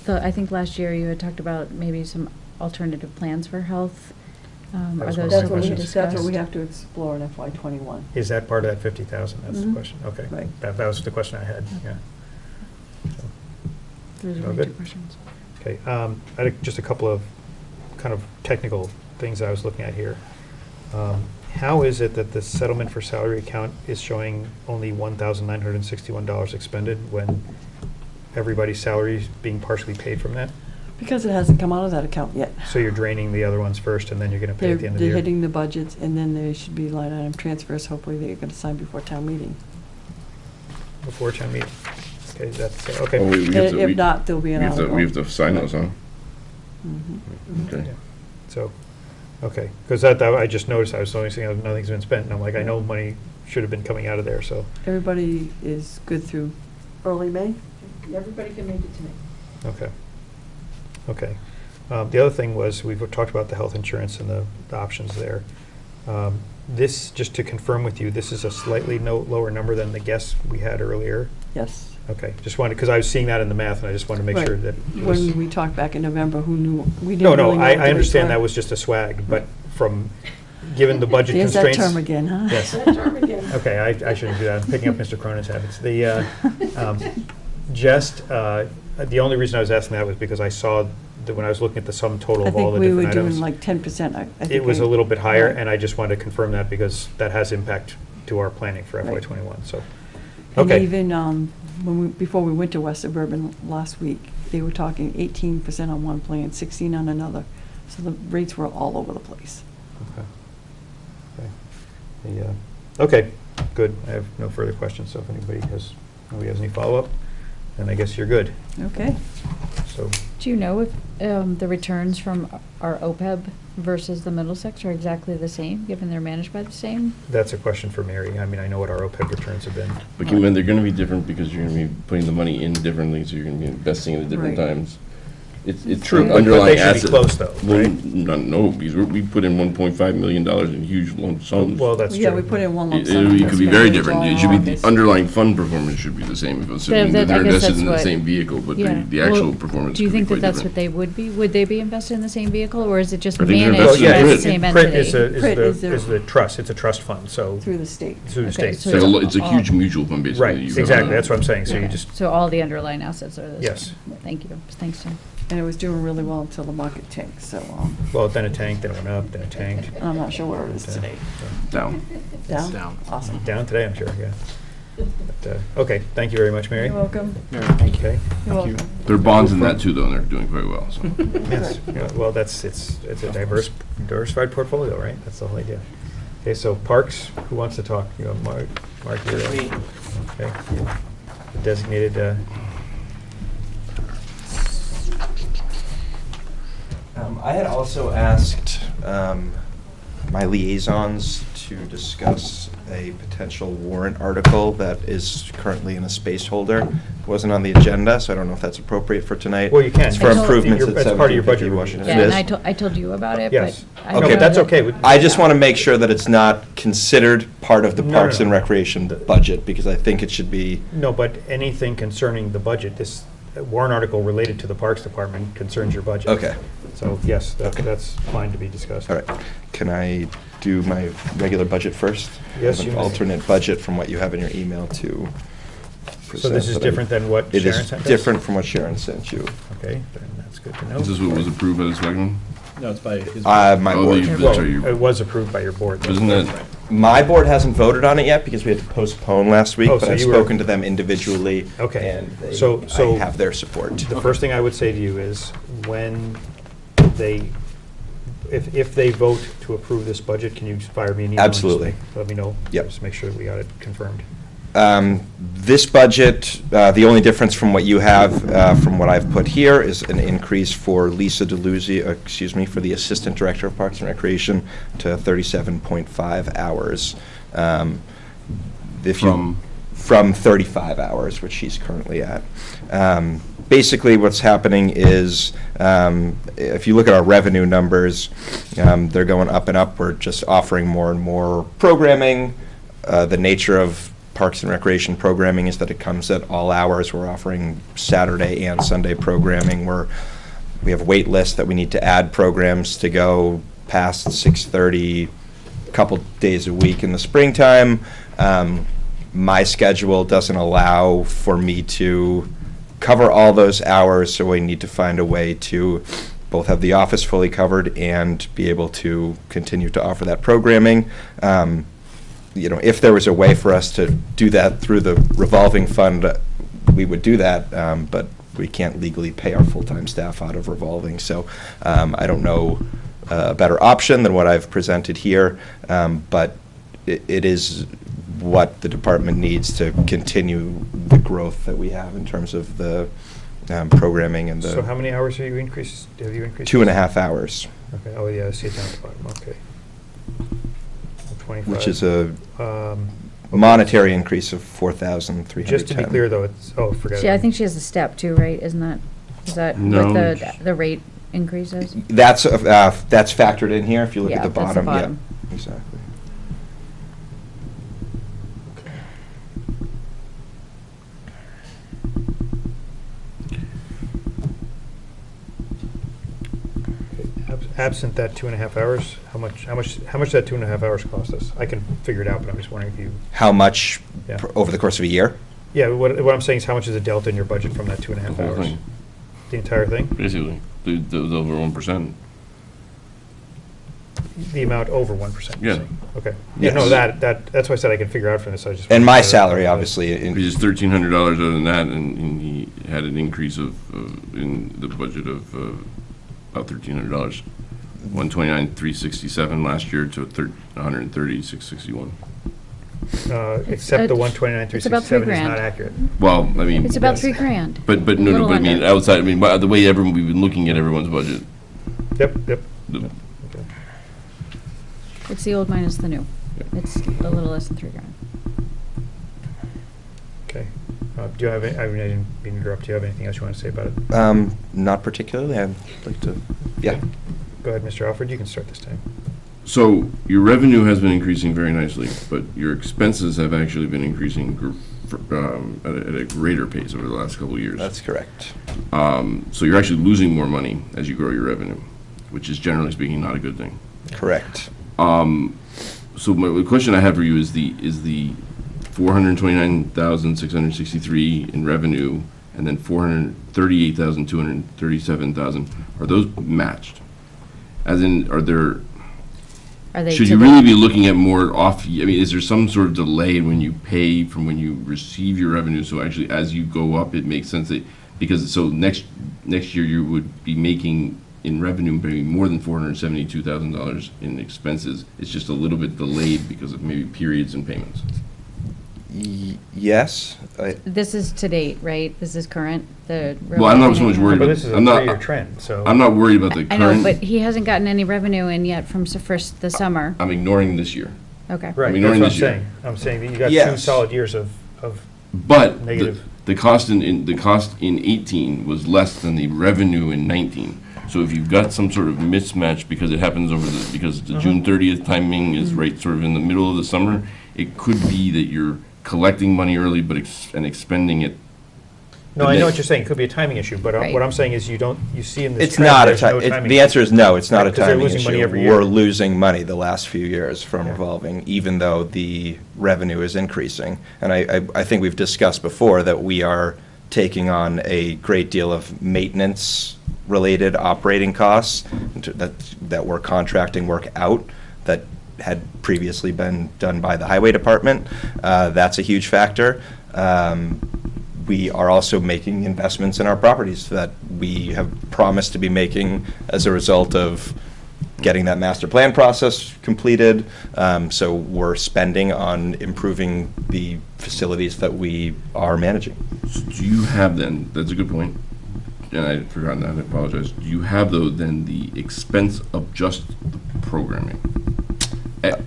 I think last year you had talked about maybe some alternative plans for health. That Are was one those of my That's something what we, you questions. that's what we discussed? have to explore in FY '21. Is that part of that 50,000? That's the Mhm. question. Okay. Right. That was the question I had, yeah. So, Those Oh, are my good. two questions. Okay, I had just a couple of kind of technical things I was looking at here. How is it that the settlement for salary account is showing only $1,961 expended when everybody's salary is being partially paid from that? Because it hasn't come out of that account yet. So you're draining the other ones first, and then you're going to pay They're, at the end of the they're year? hitting the budgets, and then there should be line item transfers, hopefully, that you're gonna sign before town meeting. Before town meeting? Okay, that's, Oh, okay. we have to- If not, there'll be we an have to, article. we have to sign those, huh? Mhm. Okay. Yeah. So, okay, because that, I just noticed, I was noticing nothing's been spent, and I'm like, I know money should have been coming out of there, so, Everybody is good through early May? Everybody can make it to May. okay. Okay. The other thing was, we've talked about the health insurance and the options there. This, just to confirm with you, this is a slightly lower number than the guess we had earlier? Yes. Okay, just wanted, because I was seeing that in the math, and I just wanted to make Right. sure that it was. When we talked back in November, who knew? We No, didn't no, really know I what the rates understand that were. was just a swag, but from, given the budget There's constraints. that term again, huh? Yes. That term again. Okay, I shouldn't do that. I'm picking up Mr. Cronin's habits. The only reason I was asking that was because I saw that when I was looking at the sum total I of all think the we were different doing items, like 10%. I think it was a little bit higher, Right. and I just wanted to confirm that because that has impact to our planning for FY Right. '21, so. And Okay. even before we went to West Suburban last week, they were talking 18% on one plan, 16 on another. So the rates were all over the place. Okay, good. I have no further questions, so if nobody has any follow-up, then I guess you're good. Okay. So, Do you know if the returns from our OPEB versus the Middlesex are exactly the same, given they're managed by the same? that's a question for Mary. I mean, I know what our OPEB returns have been. But keep in mind, they're gonna be different because you're gonna be putting the money in differently, so you're gonna be investing it at different Right. times. It's True, the but underlying they should be asset. close, though, Well, right? no, because we put in $1.5 million in huge lump sums. Well, that's true. Yeah, we put in one lump It sum. it could be very different. It should be, August. the underlying fund performance should be the same. If it's, But that- I they're guess invested that's in the what- same vehicle, but Yeah. the actual Well, performance Do you could be think that quite that's what different. they would be? Would they be invested in the same vehicle, or is it just I think they're managed invested in by Print. the same Print entity? Print is is the trust, it's a trust fund, so. Through the state. Through the Okay, state. so It's So- it's a huge mutual fund, basically. Right, that you have exactly, on- that's what I'm saying, so you Okay. just, So all the underlying assets are the same? Yes. Thank you. Thanks, Tim. And it was doing really well until the market tanked, so well, then it tanked, then it went up, then it tanked. I'm not sure where it is today. Down. Down? down. Awesome. Down today, I'm sure, yeah. But, okay, thank you very much, Mary. You're welcome. Thank you. Okay, You're welcome. There are bonds in that too, though, and they're doing quite well, so. yes, yeah, well, it's a diversified portfolio, right? That's the whole idea. Okay, so Parks, who wants to talk? You know, Mark, you're up. Okay. The designated, I had also asked my liaisons to discuss a potential warrant article that is currently in a space holder. It wasn't on the agenda, so I don't know if that's appropriate for tonight. well, you can. It's for I told- improvements at That's part of your 1750 budget review. Washington. Yeah, It and is? I told you about it, but. Yes. I Okay, don't know that's that- okay. I just want to make sure that it's not considered part of the No, no, Parks and no. Recreation budget, because I think it should be, No, but anything concerning the budget, warrant article related to the Parks Department concerns your budget. Okay. So, yes, Okay. that's fine to be discussed. All right. Can I do my regular budget first? Yes, I have you an may. alternate budget from what you have in your email to present. So this is but different than what It Sharon is sent us? different from what Sharon sent you. Okay, then that's good to know. Is this what was approved by the selectmen? No, it's by his. My Oh, board. the- Well, Sorry, you- it was approved by your board. Isn't that, My board hasn't voted on it yet because we had to postpone last week, Oh, but so I've you were- spoken to them individually. Okay. And they, So- I have their support. The first thing I would say to you is, when they, if they vote to approve this budget, can you fire me an email? and just Absolutely. Let me know. Yep. Just make sure that we got it confirmed. This budget, the only difference from what you have, from what I've put here, is an increase for Lisa DeLuzzi, for the Assistant Director of Parks and Recreation to 37.5 hours. If you- From 35 hours, which she's currently at. Basically, what's happening is, if you look at our revenue numbers, they're going up and up. We're just offering more and more programming. The nature of Parks and Recreation programming is that it comes at all hours. We're offering Saturday and Sunday programming. We have wait lists that we need to add programs to go past 6:30, a couple days a week in the springtime. My schedule doesn't allow for me to cover all those hours, so we need to find a way to both have the office fully covered and be able to continue to offer that programming. If there was a way for us to do that through the revolving fund, we would do that, but we can't legally pay our full-time staff out of revolving. So I don't know a better option than what I've presented here, but it is what the department needs to continue the growth that we have in terms of the programming and So the how many hours have you increased? 2.5 hours, Okay, oh, yeah, I see it down at the bottom, okay. 25. which is a Um, monetary increase of 4,310. Just to be clear, though, forget it. I think she has a step too, right? Is that No. with the rate increases? That's factored in here, if you look Yeah, at the that's the bottom. bottom. Yeah, exactly. Absent that 2.5 hours, how much that 2.5 hours cost us? I can figure it out, but I'm just wondering if you, How much Yeah. over the course of a year? yeah, what I'm saying is how much is the delta in your budget from that 2.5 The whole hours? thing. The entire thing? Basically, the over 1%. The amount over 1%? you're Yeah. saying? Okay. Yeah, no, Yes. that's why I said I can figure out from this, I just. And wanted my to- salary, obviously, He is $1,300 other than that, and he had an increase of, in the budget of about $1,300. 129,367 last year to 130,661. Except the It's 129,367 is $3,000. not accurate. Well, I mean. It's about Yes. $3,000. But A no, little but I mean, under. outside, I mean, the way we've been looking at everyone's budget. Yep. the- Okay. It's the old minus the new. Yeah. It's a little less than $3,000. Okay. Do you have, I mean, I didn't mean to interrupt, do you have anything else you want to say about it? not particularly. I'd like to, yeah. Go ahead, Mr. Alfred, you can start this time. So your revenue has been increasing very nicely, but your expenses have actually been increasing at a greater pace over the last couple of years. That's correct. So you're actually losing more money as you grow your revenue, which is generally speaking not a good thing. Correct. So my question I have for you is the 429,663 in revenue, and then 438,237,000. Are those matched? As in, Are they should you to really the- be looking at more off? I mean, is there some sort of delay when you pay from when you receive your revenue? So actually, as you go up, it makes sense that because so next year you would be making in revenue maybe more than $472,000 in expenses. It's just a little bit delayed because of maybe periods and payments. Yes. This is to date, right? This is current, the. Well, I'm not so much worried But about. this is a I'm not. 3-year trend, so. I'm not worried about the I know, current. but he hasn't gotten any revenue in yet from first the summer. I'm ignoring this year. Okay. Right, I'm that's ignoring what I'm this year. saying. I'm saying that you got 2 Yes. solid years of, But Negative. the cost in 18 was less than the revenue in 19. So if you've got some sort of mismatch because it happens because the June 30th timing is right sort of in the middle of the summer, it could be that you're collecting money early and expending it No, I know what you're saying, it could be a timing issue, but Right. what I'm saying is you see in this It's trend, not a there's no ti- timing. the answer is no, it's not a Right, 'cause they're timing losing money issue. every year. We're losing money the last few years from Yeah. revolving, even though the revenue is increasing. And I think we've discussed before that we are taking on a great deal of maintenance-related operating costs that we're contracting work out that had previously been done by the highway department. That's a huge factor. We are also making investments in our properties that we have promised to be making as a result of getting that master plan process completed. So we're spending on improving the facilities that we are managing. So do you have then, that's a good point, and I had forgotten that, I apologize. Do you have though then the expense of just the programming?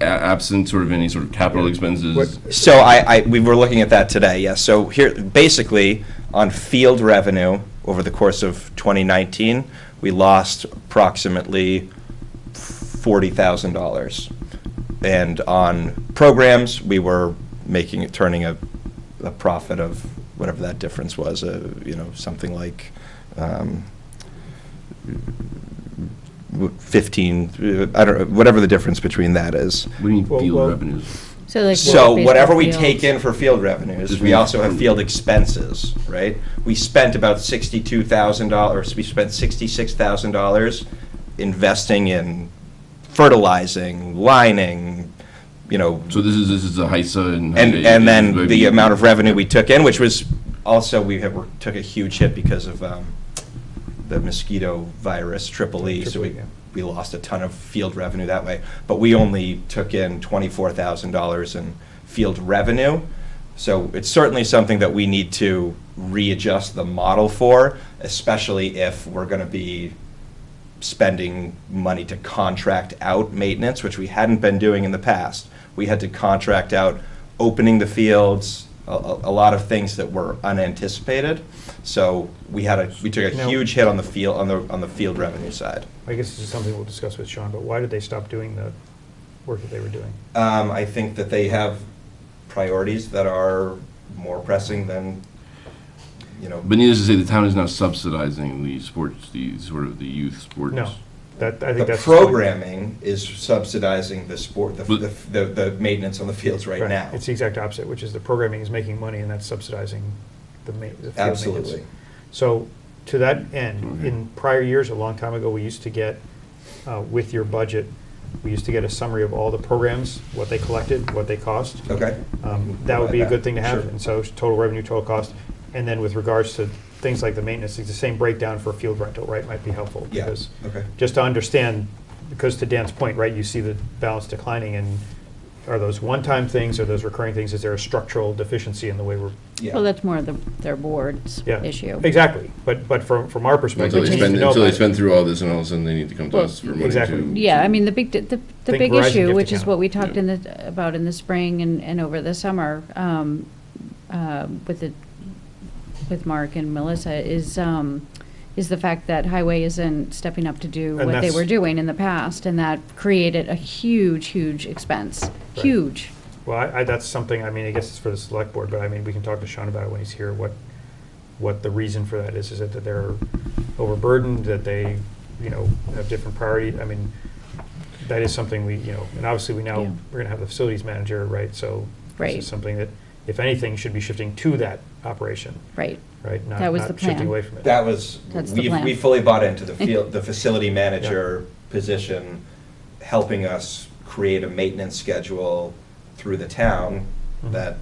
Absent sort of any sort of capital expenses? So we were looking at that today, yes. So here, basically, on field revenue over the course of 2019, we lost approximately $40,000. And on programs, we were turning a profit of whatever that difference was, something like 15, I don't know, whatever the difference between that is. What do you mean Well, field revenues? So like. So baseball whatever we fields. take in for field revenues, Just we means- also have field expenses, right? We spent about $62,000, we spent $66,000 investing in fertilizing, lining, So this is a HISA and. and then the amount of revenue we took in, which was also, took a huge hit because of the mosquito virus, Triple E, so we lost a ton of field revenue that way. But we only took in $24,000 in field revenue. So it's certainly something that we need to readjust the model for, especially if we're going to be spending money to contract out maintenance, which we hadn't been doing in the past. We had to contract out opening the fields, a lot of things that were unanticipated. So we took a Now- huge hit on the field revenue side. I guess this is something we'll discuss with Sean, but why did they stop doing the work that they were doing? I think that they have priorities that are more pressing than, But needless to say, the town is now subsidizing the sports, the sort of the youth sports. No, I the think that's. programming is subsidizing the sport, the maintenance on the fields right now. It's the exact opposite, which is the programming is making money and that's subsidizing the field maintenance. Absolutely. So, to that end, Okay. in prior years, a long time ago, we used to get, with your budget, we used to get a summary of all the programs, what they collected, what they cost. Okay. That would be a good thing to have, Sure. and so total revenue, total cost. And then with regards to things like the maintenance, it's the same breakdown for field rental, right, might be helpful. Yeah, Because okay. just to understand, because to Dan's point, right, you see the balance declining, and are those one-time things, are those recurring things? Is there a structural deficiency in the way we're? Yeah. Well, that's more of their board's Yeah, issue. Exactly, but from our perspective, Until they we need spend, to know until they about it. spend through all this and all of a sudden they need to come to Well, us for money exactly. to. Yeah, I mean, the big Think big Verizon issue, gift which is account. what we talked Yeah. about in the spring and over the summer, with Mark and Melissa, is the fact that Highway isn't stepping up to do And what they that's- were doing in the past, and that created a huge expense, Right. huge. Well, that's something, I mean, I guess it's for the select board, but I mean, we can talk to Sean about it when he's here, what the reason for that is. Is it that they're overburdened, that they, have different priorities? I mean, that is something and obviously Yeah. we're gonna have the facilities manager, right? So this Right. is something that, if anything, should be shifting to that operation, Right. right? That was the Not shifting plan. away from it. That's the plan. we fully bought into the facility manager position, helping us create a maintenance schedule through the town Mhm. that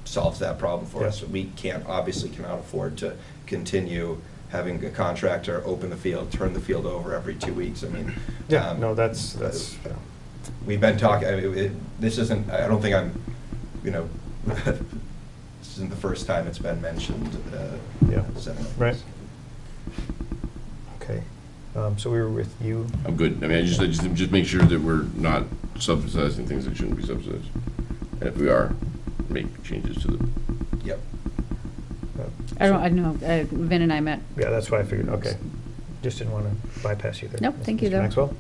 solves that problem for Yeah. us. We obviously cannot afford to continue having a contractor open the field, turn the field over every 2 weeks. I mean, Yeah, no, that's, we've been talking, this isn't, I don't think I'm, this isn't the first time it's been mentioned. Yeah. setting up Right. this. okay. So we were with you. I'm good. I mean, I just make sure that we're not subsidizing things that shouldn't be subsidized. And if we are, make changes to the. Yep. I know, Vin and I met. Yeah, that's why I figured, okay. Just didn't want to bypass you there. Nope, thank you, Mr. though. Maxwell?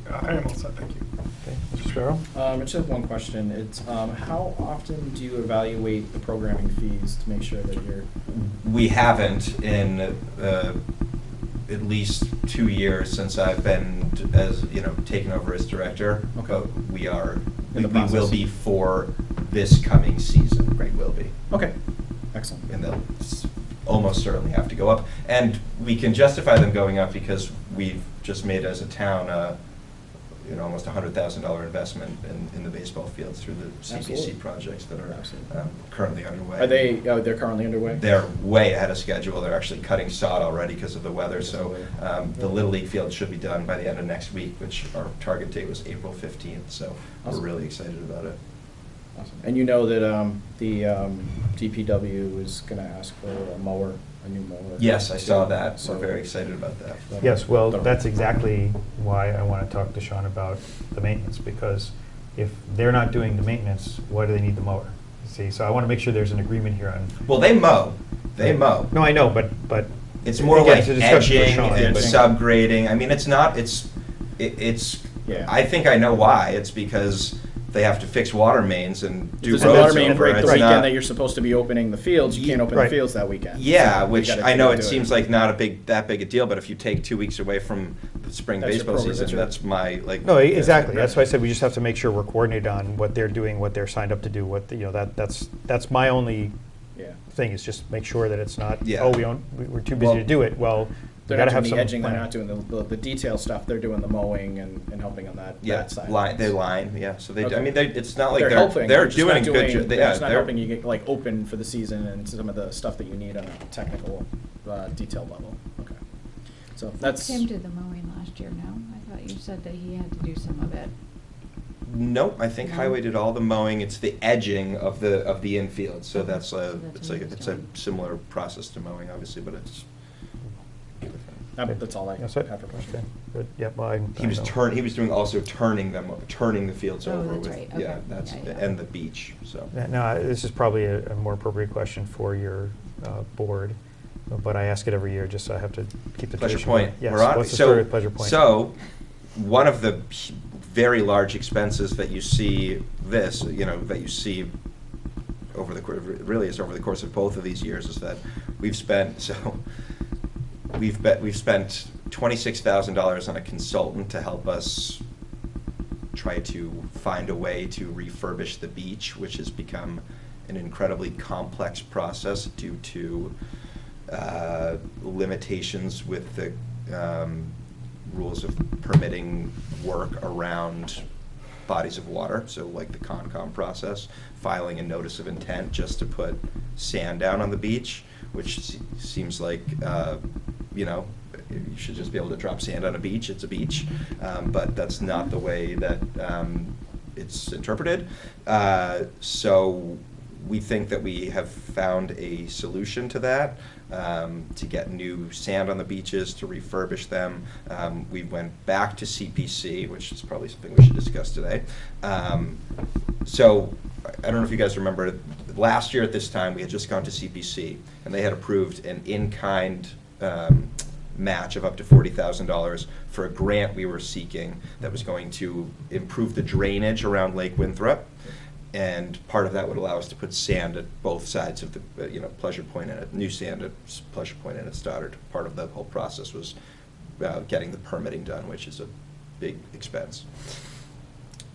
I am all set, thank you. Okay, Mr. Sparrow? I just have one question. It's how often do you evaluate the programming fees to make sure that you're? We haven't in at least 2 years since I've been, taken over as director. Okay. But we are, In the we will process. be for this coming season. We will be. Okay, excellent. And they'll almost certainly have to go up. And we can justify them going up because we've just made, as a town, almost $100,000 investment in the baseball fields through the CPC Absolutely. projects that are Absolutely. currently underway. Are they? They're currently underway. They're way ahead of schedule. They're actually cutting sod already because of the weather. So the Little League field should be done by the end of next week, which our target date was April 15th. So Awesome. we're really excited about it. Awesome. And you know that the DPW is going to ask for a mower, a new mower. Yes, I saw that. So We're very excited about that. Yes, well, that's exactly why I want to talk to Sean about the maintenance, because if they're not doing the maintenance, why do they need the mower? See, so I want to make sure there's an agreement here on. Well, they mow. They mow. No, I know, but. It's more again, like it's a discussion for edging Sean, and but- subgrading. I mean, it's not, Yeah. I think I know why. It's because they have to fix water mains and do If roads there's a water main over. break the It's weekend not- that you're supposed to be opening the fields, you can't open Right. the fields that weekend. Yeah, So you which gotta I know do it seems like not that big a deal, but if you take 2 weeks away from the spring That's your baseball program, season, that's that's my, like. No, exactly. That's why I said we just have to make sure we're coordinated on what they're doing, what they're signed up to do, that's my only Yeah. thing, is just make sure that it's not, Yeah. oh, we're too busy to do it. Well, we They're gotta not have doing some the edging, they're plan. not doing the detail stuff, they're doing the mowing and helping on that, Yeah, that side. they line, yeah, so they, I Okay. mean, it's not like They're they're helping, just doing not a good doing, job. they're Yeah, just not they're, helping you get like open for the season and some of the stuff that you need on a technical, detail level. Okay. So that's. Tim did the mowing last year, no? I thought you said that he had to do some of it. nope, I think No. Highway did all the mowing. It's the edging of the infield, so Okay. that's So that's it's what like, he was it's a doing. similar process to mowing, obviously, but it's. That's all I That's have it? for questions. Okay, good, yeah, well, He was know. he was doing also turning the fields Oh, over that's with, right. yeah, Okay. that's, Yeah, yeah. and the beach, so. No, this is probably a more appropriate question for your board, but I ask it every year, just so I have to keep the Pleasure tradition. Point. Yes, We're on- what's the story with Pleasure Point? So, one of the very large expenses that you see that you see over the really is over the course of both of these years is that we've spent $26,000 on a consultant to help us try to find a way to refurbish the beach, which has become an incredibly complex process due to limitations with the rules of permitting work around bodies of water, so like the Concom process, filing a notice of intent just to put sand down on the beach, which seems like, you should just be able to drop sand on a beach, it's a beach, but that's not the way that it's interpreted. So we think that we have found a solution to that, to get new sand on the beaches, to refurbish them. We went back to CPC, which is probably something we should discuss today. So I don't know if you guys remember, last year at this time, we had just gone to CPC, and they had approved an in-kind match of up to $40,000 for a grant we were seeking that was going to improve the drainage around Lake Winthrop. And part of that would allow us to put sand at both sides of the, Pleasure Point and new sand at Pleasure Point and at Stoddard. Part of the whole process was getting the permitting done, which is a big expense.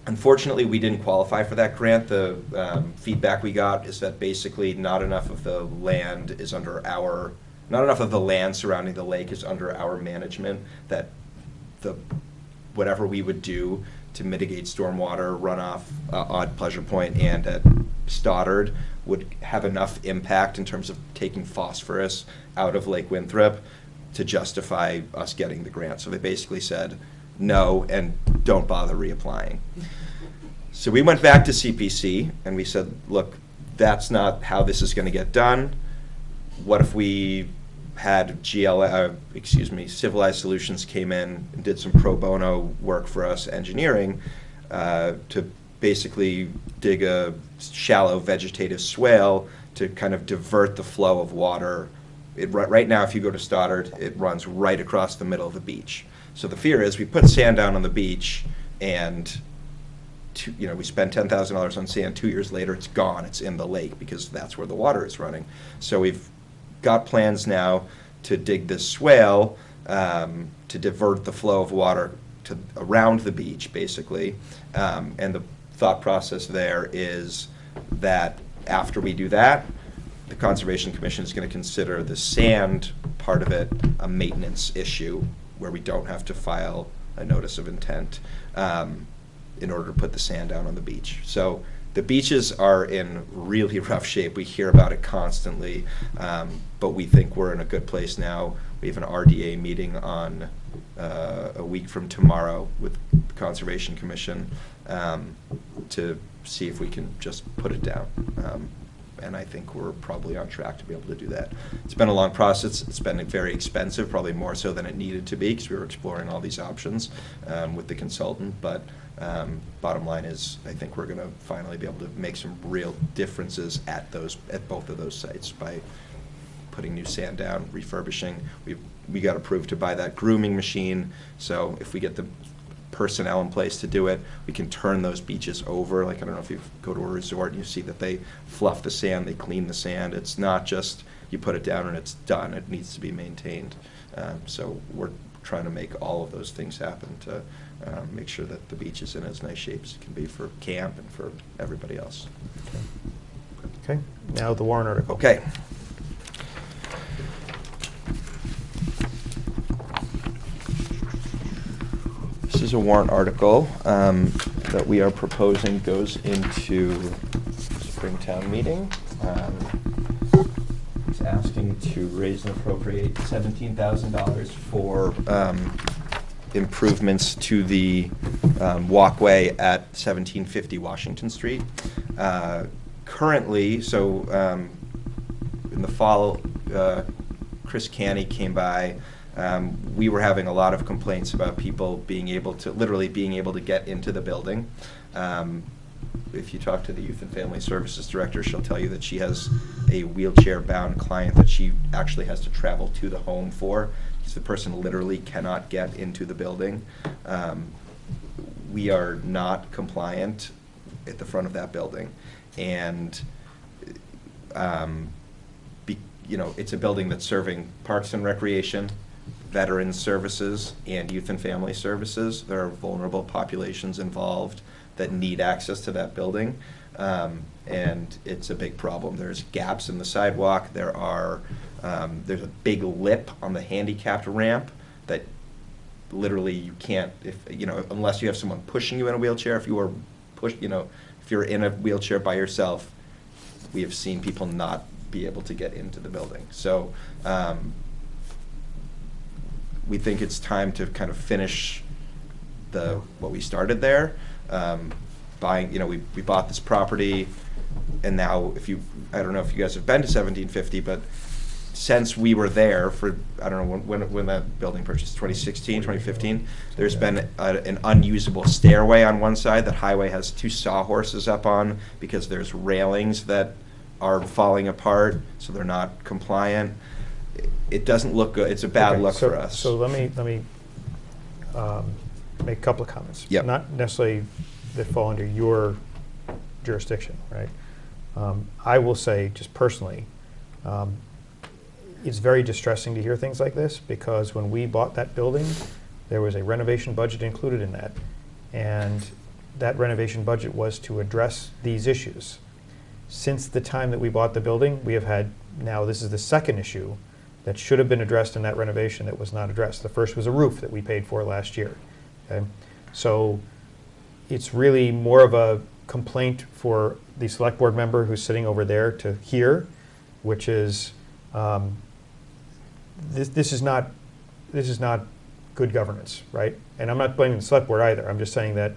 Unfortunately, we didn't qualify for that grant. The feedback we got is that basically not enough of the land surrounding the lake is under our management, that whatever we would do to mitigate stormwater runoff on Pleasure Point and at Stoddard would have enough impact in terms of taking phosphorus out of Lake Winthrop to justify us getting the grant. So they basically said no and don't bother reapplying. So we went back to CPC and we said, look, that's not how this is going to get done. What if we had Civilized Solutions came in and did some pro bono work for us, engineering, to basically dig a shallow vegetative swale to kind of divert the flow of water. Right now, if you go to Stoddard, it runs right across the middle of the beach. So the fear is we put sand down on the beach and we spend $10,000 on sand, 2 years later it's gone, it's in the lake because that's where the water is running. So we've got plans now to dig this swale to divert the flow of water to around the beach, basically. And the thought process there is that after we do that, the Conservation Commission is going to consider the sand part of it a maintenance issue where we don't have to file a notice of intent in order to put the sand down on the beach. So the beaches are in really rough shape. We hear about it constantly, but we think we're in a good place now. We have an RDA meeting on a week from tomorrow with the Conservation Commission to see if we can just put it down. And I think we're probably on track to be able to do that. It's been a long process. It's been very expensive, probably more so than it needed to be, because we were exploring all these options with the consultant. But bottom line is, I think we're going to finally be able to make some real differences at both of those sites by putting new sand down, refurbishing. We got approved to buy that grooming machine, so if we get the personnel in place to do it, we can turn those beaches over. Like, I don't know if you go to a resort and you see that they fluff the sand, they clean the sand. It's not just you put it down and it's done. It needs to be maintained. So we're trying to make all of those things happen to make sure that the beach is in as nice shape as it can be for camp and for everybody else. Okay, now the warrant article. Okay. This is a warrant article that we are proposing goes into Springtown meeting. It's asking to raise and appropriate $17,000 for improvements to the walkway at 1750 Washington Street. Currently, so in the fall, Chris Canny came by. We were having a lot of complaints about people literally being able to get into the building. If you talk to the Youth and Family Services Director, she'll tell you that she has a wheelchair-bound client that she actually has to travel to the home for, because the person literally cannot get into the building. We are not compliant at the front of that building. And it's a building that's serving Parks and Recreation, Veterans Services, and Youth and Family Services. There are vulnerable populations involved that need access to that building, and it's a big problem. There's gaps in the sidewalk. There's a big lip on the handicapped ramp that literally you can't, unless you have someone pushing you in a wheelchair. If you're in a wheelchair by yourself, we have seen people not be able to get into the building. So we think it's time to kind of finish what we started there. We bought this property, and now I don't know if you guys have been to 1750, but since we were there for, I don't know when that building purchased, 2016, 2015, there's been an unusable stairway on one side that Highway has 2 sawhorses up on because there's railings that are falling apart, so they're not compliant. It doesn't look good. It's a bad look for us. So let me make a couple of comments. Yep. Not necessarily that fall under your jurisdiction, right? I will say, just personally, it's very distressing to hear things like this, because when we bought that building, there was a renovation budget included in that, and that renovation budget was to address these issues. Since the time that we bought the building, we have had, now this is the second issue that should have been addressed in that renovation that was not addressed. The first was a roof that we paid for last year. Okay? So it's really more of a complaint for the select board member who's sitting over there to hear, which is this is not good governance, right? And I'm not blaming the select board either. I'm just saying that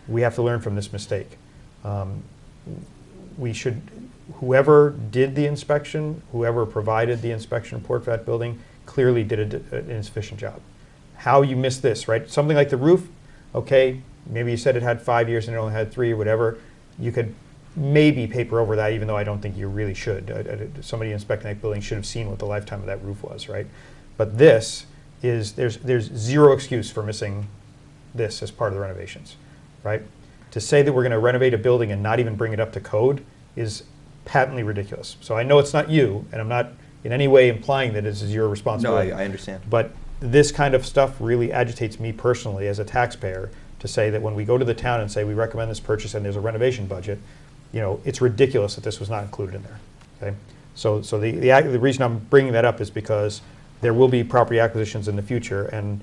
we have to learn from this mistake. Whoever did the inspection, whoever provided the inspection report for that building, clearly did an insufficient job. How you missed this, right? Something like the roof, okay, maybe you said it had 5 years and it only had 3 or whatever. You could maybe paper over that, even though I don't think you really should. Somebody inspecting that building should have seen what the lifetime of that roof was, right? But this is, there's zero excuse for missing this as part of the renovations, right? to say that we're going to renovate a building and not even bring it up to code is patently ridiculous. So I know it's not you, and I'm not in any way implying that this is your No, responsibility. I understand. But this kind of stuff really agitates me personally as a taxpayer to say that when we go to the town and say we recommend this purchase and there's a renovation budget, you know, it's ridiculous that this was not included in there. Okay, so the reason I'm bringing that up is because there will be property acquisitions in the future, and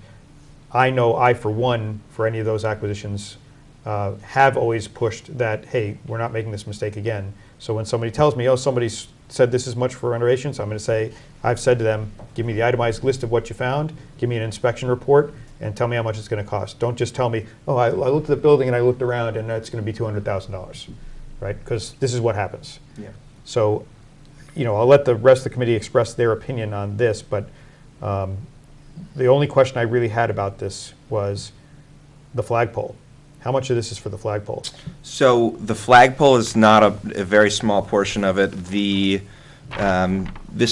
I know I, for one, for any of those acquisitions, have always pushed that, hey, we're not making this mistake again. So when somebody tells me, oh, somebody's said this is much for renovations, I'm going to say, I've said to them, give me the itemized list of what you found, give me an inspection report, and tell me how much it's going to cost. Don't just tell me, oh, I looked at the building and I looked around and it's going to be $200,000, right? Because this is what happens. Yeah. So, you know, I'll let the rest of the committee express their opinion on this, but the only question I really had about this was the flagpole. How much of this is for the flagpole? So the flagpole is not a very small portion of it. This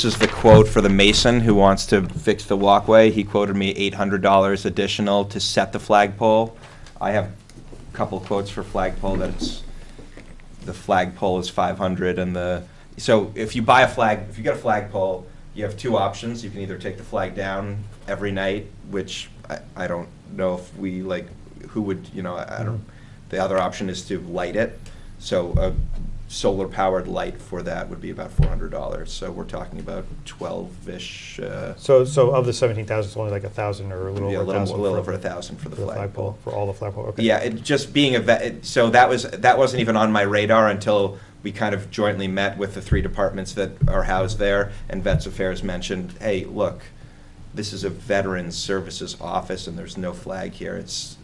is the quote for the mason who wants to fix the walkway. He quoted me $800 additional to set the flagpole. I have a couple quotes for flagpole. The flagpole is $500, and so if you buy if you get a flagpole, you have two options. You can either take the flag down every night, which I don't know if we like. Who would, you know, I don't. The other option is to light it. So a solar-powered light for that would be about $400. So we're talking about 12-ish. So of the 17,000, it's only like 1,000 or a little over 1,000. A little over 1,000 for the flagpole. For all the flagpole. Okay. Yeah, it just being so that wasn't even on my radar until we kind of jointly met with the three departments that are housed there, and Vets Affairs mentioned, hey, look, this is a Veterans Services office, and there's no flag here. It's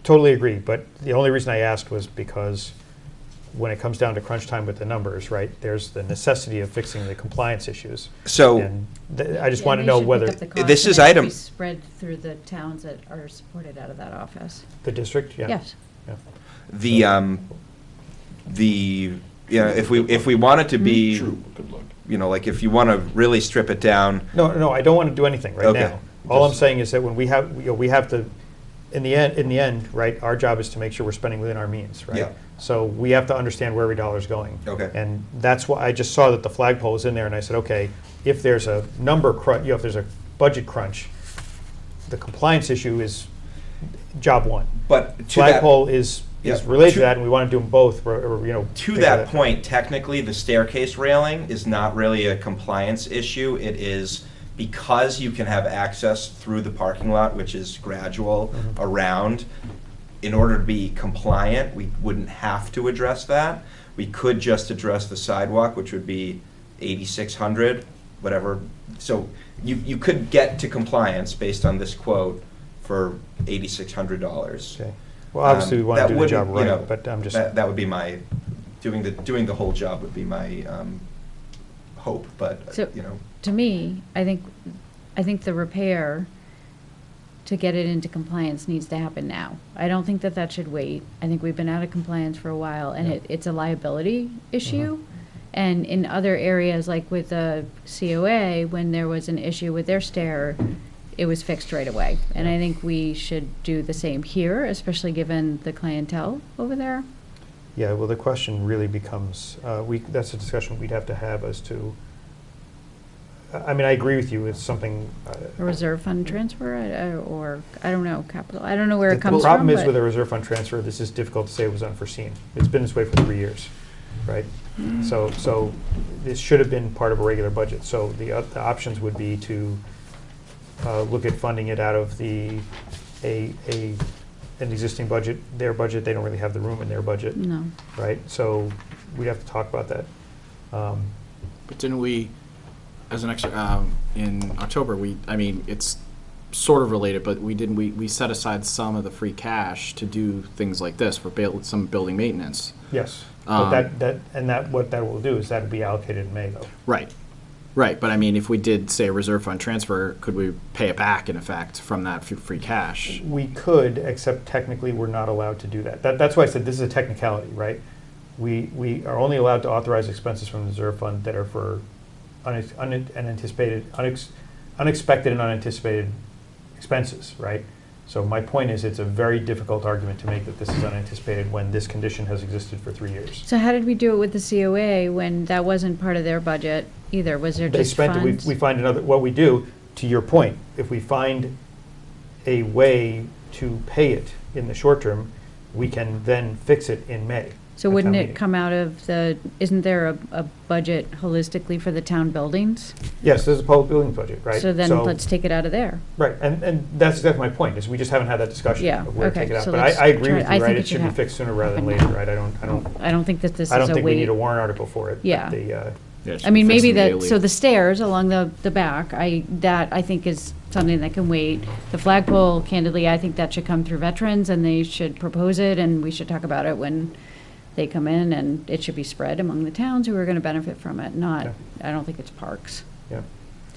totally agree, but the only reason I asked was because when it comes down to crunch time with the numbers, right, there's the necessity of fixing the compliance issues. So and I just want to know whether this is item spread through the towns that are supported out of that office. the district, yeah. Yes. Yeah. If we want it to be, you know, like if you want to really strip it down. No, I don't want to do anything right Okay. now. All I'm saying is that when we have, you know, we have to, in the end, right, our job is to make sure we're spending within our means, right? Yeah. So we have to understand where every dollar is going. Okay. And that's why I just saw that the flagpole was in there, and I said, okay, if there's a number crunch, you know, if there's a budget crunch, the compliance issue is job one. But to Flagpole is Yeah. related to that, and we want to do them both, or you know. To take that point, technically, the staircase railing is not really a compliance issue. It is because you can have access through the parking lot, which is gradual around. In order to be compliant, we wouldn't have to address that. We could just address the sidewalk, which would be $8,600, whatever. So you could get to compliance based on this quote for $8,600. Okay. Well, obviously, we want to do the job right, you know, but I'm just. That would be my, doing the whole job would be my hope, but, So, you know. to me, I think the repair to get it into compliance needs to happen now. I don't think that should wait. I think we've been out of compliance for a while, and Yeah. it's a liability issue. And in other areas, like with the COA, when there was an issue with their stair, it was fixed right away. And I think we should do the same here, especially given the clientele over there. Yeah, well, the question really becomes, that's a discussion we'd have to have as to, I mean, I agree with you, it's something. A reserve fund transfer, or, I don't know, capital, I don't know where it comes from. The problem is but- with a reserve fund transfer, this is difficult to say it was unforeseen. It's been this way for 3 years, right? So this should have been part of a regular budget. So the options would be to look at funding it out of an existing budget, their budget. They don't really have the room in their budget. No. Right? So we'd have to talk about that. But didn't we, as an extra, in October, it's sort of related, but we set aside some of the free cash to do things like this for some building maintenance. Yes. But what that will do is that will be allocated in May, though. Right. Right, but I mean, if we did, say, a reserve fund transfer, could we pay it back, in effect, from that free cash? We could, except technically we're not allowed to do that. That's why I said this is a technicality, right? We are only allowed to authorize expenses from the reserve fund that are for unexpected and unanticipated expenses, right? So my point is, it's a very difficult argument to make that this is unanticipated when this condition has existed for 3 years. So how did we do it with the COA when that wasn't part of their budget either? Was there They just spent it, funds? we find another, what we do, to your point, if we find a way to pay it in the short term, we can then fix it in May. So at wouldn't town it meeting. come out of the, isn't there a budget holistically for the town buildings? Yes, there's a public building budget, right? So then let's take it out of there. Right, and that's exactly my point, is we just haven't had that discussion Yeah, of where to okay, take it out. so But let's I agree try- with I you, right? think It it should should be happen. fixed sooner rather than happen later, now. right? I don't think that this is a I don't think we wait. need a warrant article for it. but Yeah. the, Yeah, it should I mean, be fixed maybe that, immediately. so the stairs along the back, that I think is something that can wait. The flagpole, candidly, I think that should come through veterans, and they should propose it, and we should talk about it when they come in, and it should be spread among the towns who are gonna benefit from it, not, Yeah. I don't think it's parks. Yeah.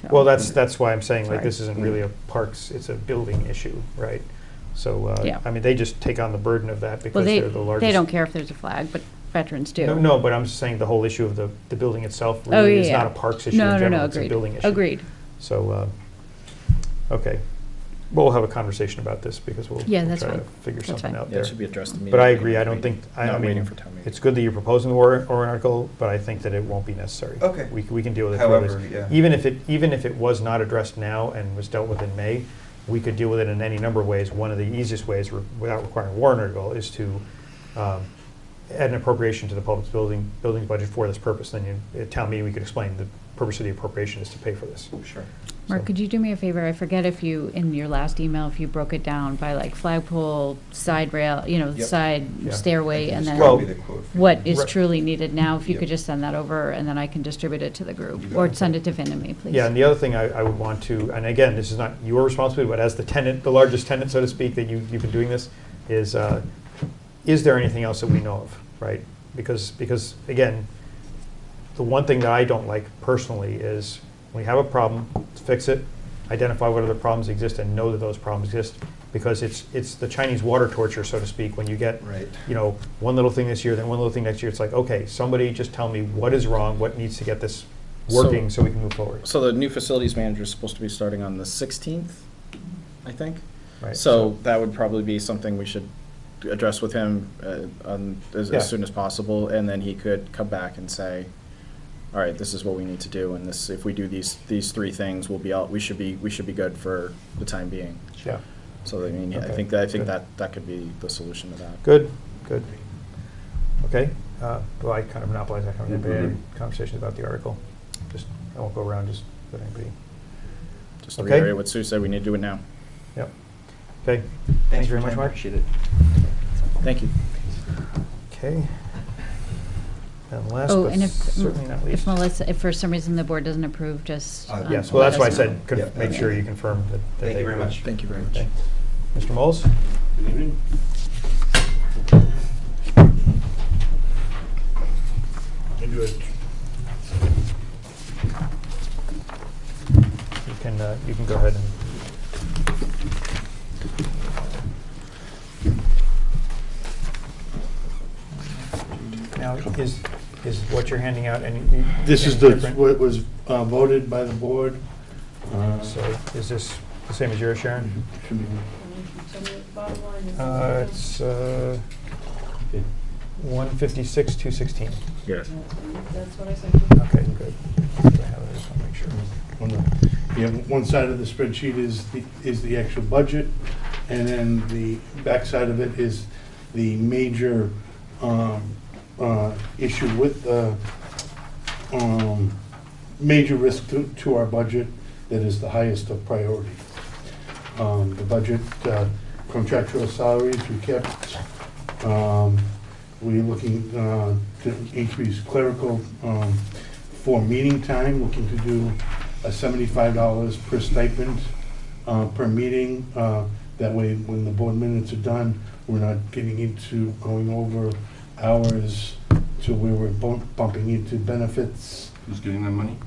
So- Well, that's why I'm saying, like, Sorry. this isn't really a parks, it's a building issue, right? So, Yeah. I mean, they just take on the burden of that Well, because they're the largest. they don't care if there's a flag, but veterans do. No, but I'm just saying the whole issue of the building itself Oh, really is yeah, not a yeah. parks issue in No, general, it's a agreed. building issue. Agreed. So, okay. We'll have a conversation about this because we'll Yeah, we'll that's try to fine. figure That's something fine. out Yeah, there. it should be addressed immediately. But I agree, I don't think, I Not mean, waiting for town meeting. it's good that you're proposing the warrant article, but I think that it won't be necessary. Okay. We can deal with it through However, others. yeah. Even if it was not addressed now and was dealt with in May, we could deal with it in any number of ways. One of the easiest ways, without requiring a warrant article, is to add an appropriation to the public building budget for this purpose. Then at town meeting, we could explain the purpose of the appropriation is to pay for this. Sure. Mark, So- could you do me a favor? I forget if you, in your last email, if you broke it down by like flagpole, side rail, Yep. side Yeah. stairway, and Just then Well, copy the quote for what you. is Right. truly needed now, if you Yep. could just send that over, and then I can distribute it to the group, You got or it. send it to Vin and me, please. Yeah, and the other thing I would want to, and again, this is not your responsibility, but as the tenant, the largest tenant, so to speak, that you've been doing this, is there anything else that we know of, right? Because again, the one thing that I don't like personally is when we have a problem, let's fix it, identify what other problems exist, and know that those problems exist, because it's the Chinese water torture, so to speak, when you get, Right. one little thing this year, then one little thing next year. It's like, okay, somebody just tell me what is wrong, what needs to get this working so we can move forward. So the new facilities manager is supposed to be starting on the 16th, I think. Right? So that would probably be something we should address with him Yeah. as soon as possible, and then he could come back and say, all right, this is what we need to do, and this, if we do these three things, we should be good for the time being. Yeah, So, I mean, I Okay, think good. that could be the solution to that. good. Okay, well, I kind of monopolize that conversation about the article. I won't go around, just let anybody. Just to Okay. reiterate what Sue said, we need to do it now. Yep. Okay, Thanks you very for your much, time. Mark. Appreciate it. Thank you. okay. And last Oh, but and if, certainly not least. if Melissa, if for some reason the board doesn't approve, just. Yes, well, that's why I let us know. said, Yep. make sure you confirm that. Thank you very much. Thank you very much. Okay. Mr. Moles? Good evening. Into it. You can go ahead and. Now, is what you're handing out any? This is any different? what was voted by the board. So is this the same as yours, Sharon? Should be- It's 156, 216. Yes. That's what I said. to you. Okay, good. I have it, I just want to make sure. on the- You have one side of the spreadsheet is the actual budget, and then the back side of it is the major issue with the major risk to our budget that is the highest of priority. The budget, contractual salaries we kept. We're looking to increase clerical for meeting time, looking to do a $75 per stipend per meeting. That way, when the board minutes are done, we're not getting into going over hours to where we're bumping into benefits. Who's getting that money?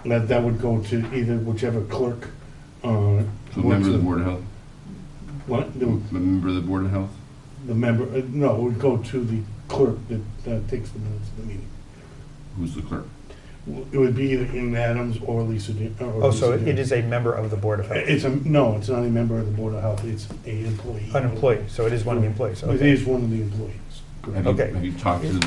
That would go to either whichever clerk. So a member of the Board of Health? What? A member of the Board of Health? The member, no, it would go to the clerk that takes the minutes of the meeting. Who's the clerk? It would be either Ian Adams or Lisa. Oh, so it is a member of the Board of Health? No, it's not a member of the Board of Health, it's an employee. An employee, so it is one of the employees, It okay. is one of the employees. Have you, Okay. have you talked to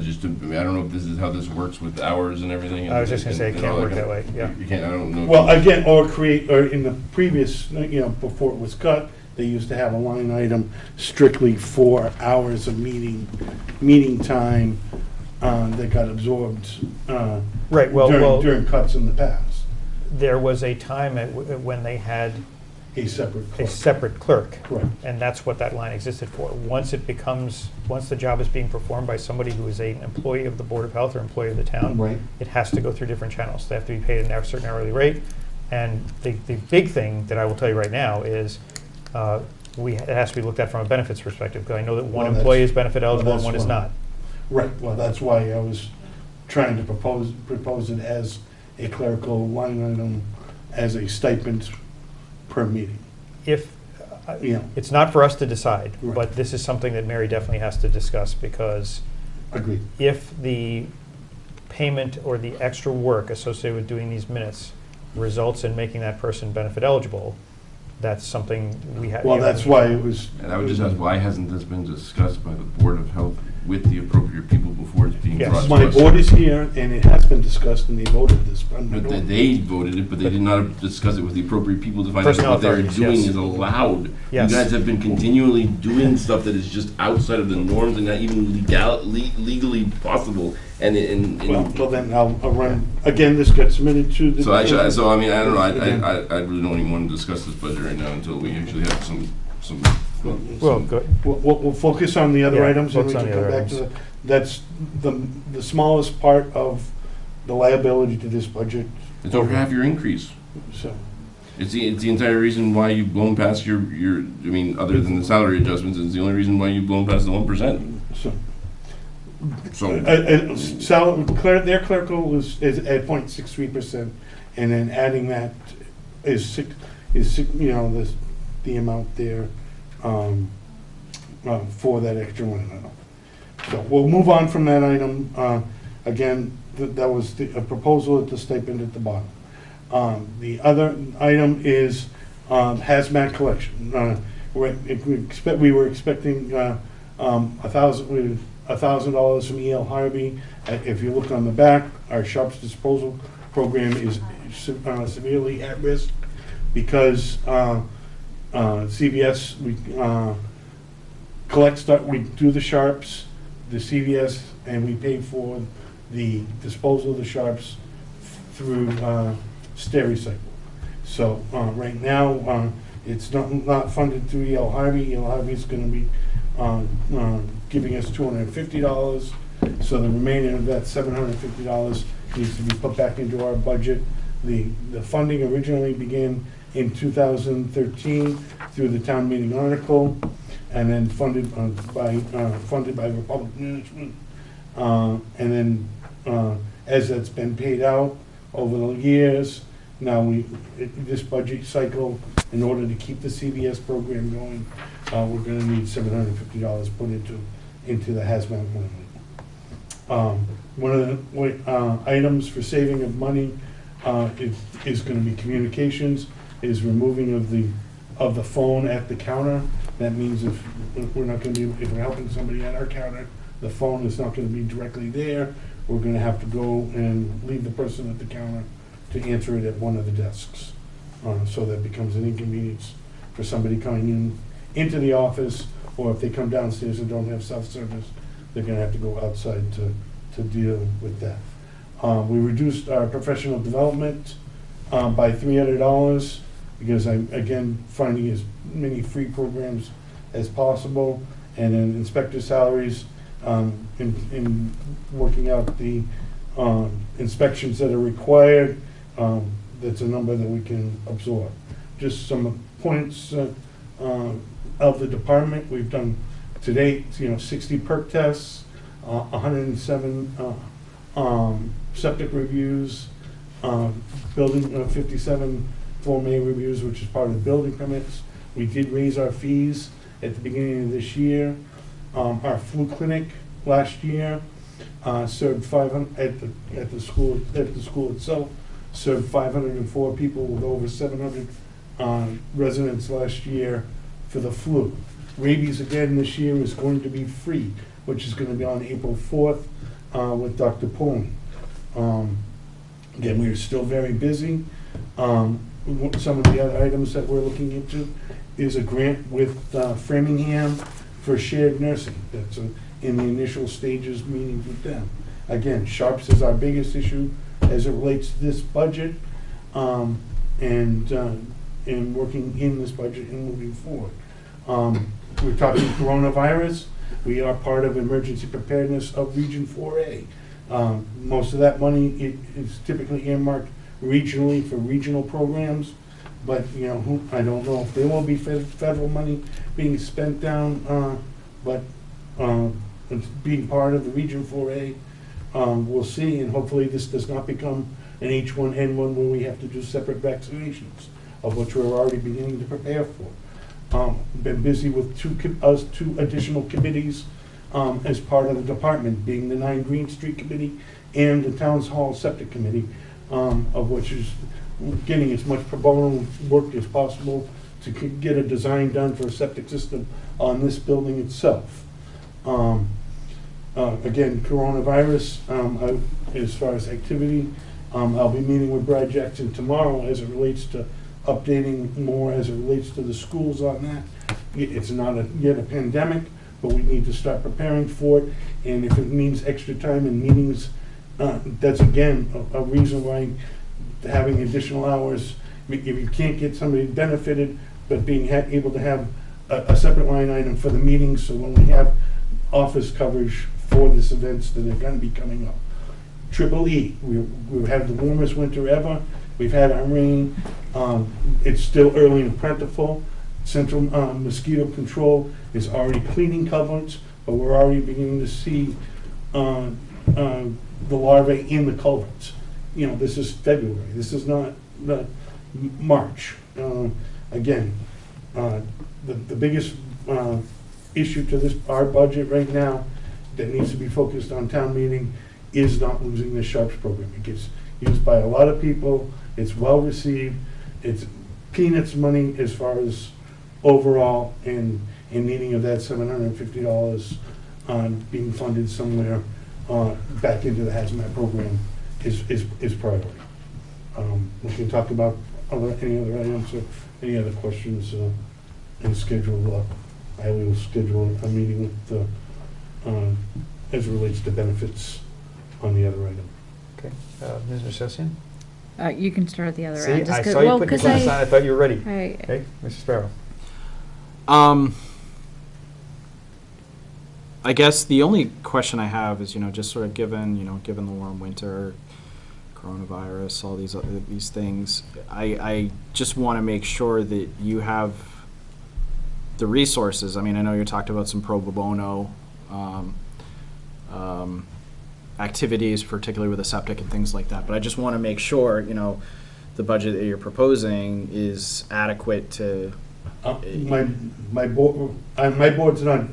just to, I mean, I don't know if this is how this works with hours and everything. I was just gonna say, it and can't all work kind that of- way, yeah. You can't, I don't know. if Well, you- again, or in the previous, before it was cut, they used to have a line item strictly for hours of meeting time that got absorbed Right, well, during cuts in the past. there was a time when they had A separate a clerk. separate clerk. Correct. And that's what that line existed for. Once the job is being performed by somebody who is an employee of the Board of Health or employee of the town, Right. it has to go through different channels. They have to be paid a certain hourly rate. And the big thing that I will tell you right now is it has to be looked at from a benefits perspective, because I know that one Well, employee that's- is benefit eligible and that's one is one. not. Right, well, that's why I was trying to propose it as a clerical line item, as a stipend per meeting. If, Yeah. it's not for us to decide, Right. but this is something that Mary definitely has to discuss, because Agreed. if the payment or the extra work associated with doing these minutes results in making that person benefit eligible, that's something we have. Well, that's why it was. And I would just ask, why hasn't this been discussed by the Board of Health with the appropriate people before it's being Yes. brought to My us? board is here, and it has been discussed, and they voted this. But they voted it, but they did not discuss it with the appropriate people to find out Personnel what they're authorities, doing yes. is allowed. Yes. You guys have been continually doing stuff that is just outside of the norms and not even legally possible. And Well, then I'll run, again, this got submitted to the. so actually, so I mean, I don't know, I really don't even want to discuss this budget right now until we actually have some. Well, good. We'll focus on the other Yeah, items, and we focus on can the come other back to that's the smallest part of the liability to this budget, It's over half your increase. so. It's the entire reason why you've blown past your, I mean, other than the salary adjustments, it's the only reason why you've blown past the 1%. So, Their clerical is at 0.63%, and then adding that is the amount there for that extra line item. So we'll move on from that item. Again, that was a proposal at the stipend at the bottom. The other item is hazmat collection. We were expecting $1,000 from E.L. Harvey. If you look on the back, our sharps disposal program is severely at risk because CVS, we collect stuff, we do the sharps, the CVS, and we pay for the disposal of the sharps through Stericycle. So right now, it's not funded through E.L. Harvey. E.L. Harvey's going to be giving us $250. So the remaining of that $750 needs to be put back into our budget. The funding originally began in 2013 through the town meeting article, and then funded by Republic Management. And then as that's been paid out over the years, now this budget cycle, in order to keep the CVS program going, we're going to need $750 put into the hazmat line. One of the items for saving of money is going to be communications, is removing of the phone at the counter. That means if we're helping somebody at our counter, the phone is not going to be directly there. We're going to have to go and leave the person at the counter to answer it at one of the desks. So that becomes an inconvenience for somebody coming into the office, or if they come downstairs and don't have self-service, they're going to have to go outside to deal with that. We reduced our professional development by $300 because I'm, again, finding as many free programs as possible. And then inspector salaries, in working out the inspections that are required, that's a number that we can absorb. Just some points of the department. We've done to date, 60 perk tests, 107 septic reviews, building 57 Form A reviews, which is part of the building permits. We did raise our fees at the beginning of this year. Our flu clinic last year served 500, at the school itself, served 504 people with over 700 residents last year for the flu. Rabies again this year is going to be free, which is going to be on April 4th with Dr. Pullen. Again, we are still very busy. Some of the other items that we're looking into is a grant with Framingham for shared nursing. That's in the initial stages meetings with them. Again, Sharps is our biggest issue as it relates to this budget, and working in this budget and moving forward. We're talking coronavirus. We are part of emergency preparedness of Region 4A. Most of that money is typically earmarked regionally for regional programs, but I don't know if there will be federal money being spent down, but it's being part of the Region 4A, we'll see, and hopefully this does not become an H1N1 where we have to do separate vaccinations, of which we're already beginning to prepare for. Been busy with two additional committees as part of the department, being the 9 Green Street Committee and the Towns Hall Septic Committee, of which is getting as much pro bono work as possible to get a design done for a septic system on this building itself. Again, coronavirus, as far as activity, I'll be meeting with Brad Jackson tomorrow as it relates to updating more as it relates to the schools on that. It's not yet a pandemic, but we need to start preparing for it. And if it means extra time in meetings, that's again a reason why having additional hours, if you can't get somebody benefited, but being able to have a separate line item for the meetings, so when we have office coverage for this events that are going to be coming up. Triple E, we've had the warmest winter ever. We've had our rain. It's still early and plentiful. Central Mosquito Control is already cleaning cupboards, but we're already beginning to see the larvae in the culverts. This is February. This is not March. Again, the biggest issue to our budget right now that needs to be focused on town meeting is not losing the Sharps program. It gets used by a lot of people. It's well received. It's peanuts money as far as overall, and in needing of that $750 being funded somewhere back into the hazmat program is priority. We can talk about any other items or any other questions and schedule. I will schedule a meeting with as it relates to benefits on the other item. Okay, Ms. Nersessian? You can start at the other See, end. I saw you put your glass on. I thought you were ready. Right. Okay, Mr. Sparrow. I guess the only question I have is, just sort of given the warm winter, coronavirus, all these things, I just want to make sure that you have the resources. I mean, I know you talked about some pro bono activities, particularly with a septic and things like that, but I just want to make sure, the budget that you're proposing is adequate to. My board's not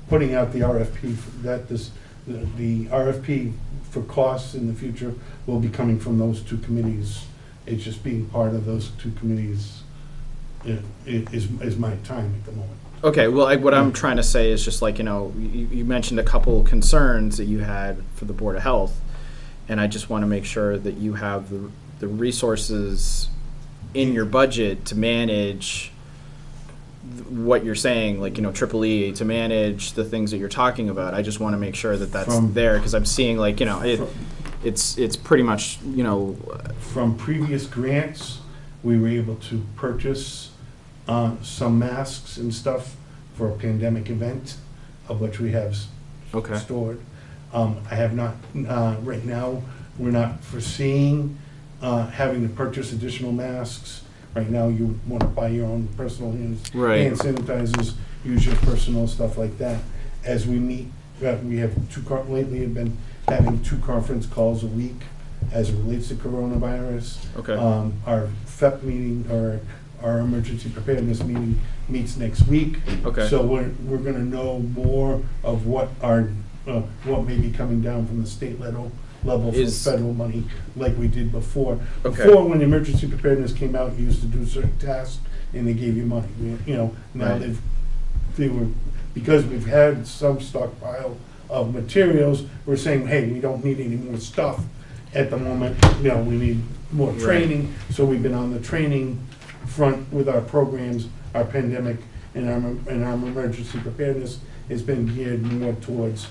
putting out the RFP for that. The RFP for costs in the future will be coming from those two committees. It's just being part of those two committees is my time at the moment. Okay, well, what I'm trying to say is just like, you mentioned a couple concerns that you had for the Board of Health, and I just want to make sure that you have the resources in your budget to manage what you're saying, like, Triple E, to manage the things that you're talking about. I just want to make sure that that's there, because I'm seeing, like, it's pretty much, From previous grants, we were able to purchase some masks and stuff for a pandemic event, of which we have stored. I have not, right now, we're not foreseeing having to purchase additional masks. Right now, you want to buy your own personal hand sanitizers, use your personal stuff like that. As we meet, we have lately have been having 2 conference calls a week as it relates to coronavirus. Okay. Our FEP meeting, or our emergency preparedness meeting, meets next week. Okay. So we're going to know more of what our what may be coming down from the state level for Is- federal money, like we did before. Okay. Before, when emergency preparedness came out, you used to do certain tasks, and they gave you money. Now Right. because we've had some stockpile of materials, we're saying, hey, we don't need any more stuff at the moment. We need more Right. training. So we've been on the training front with our programs, our pandemic, and our emergency preparedness has been geared more towards,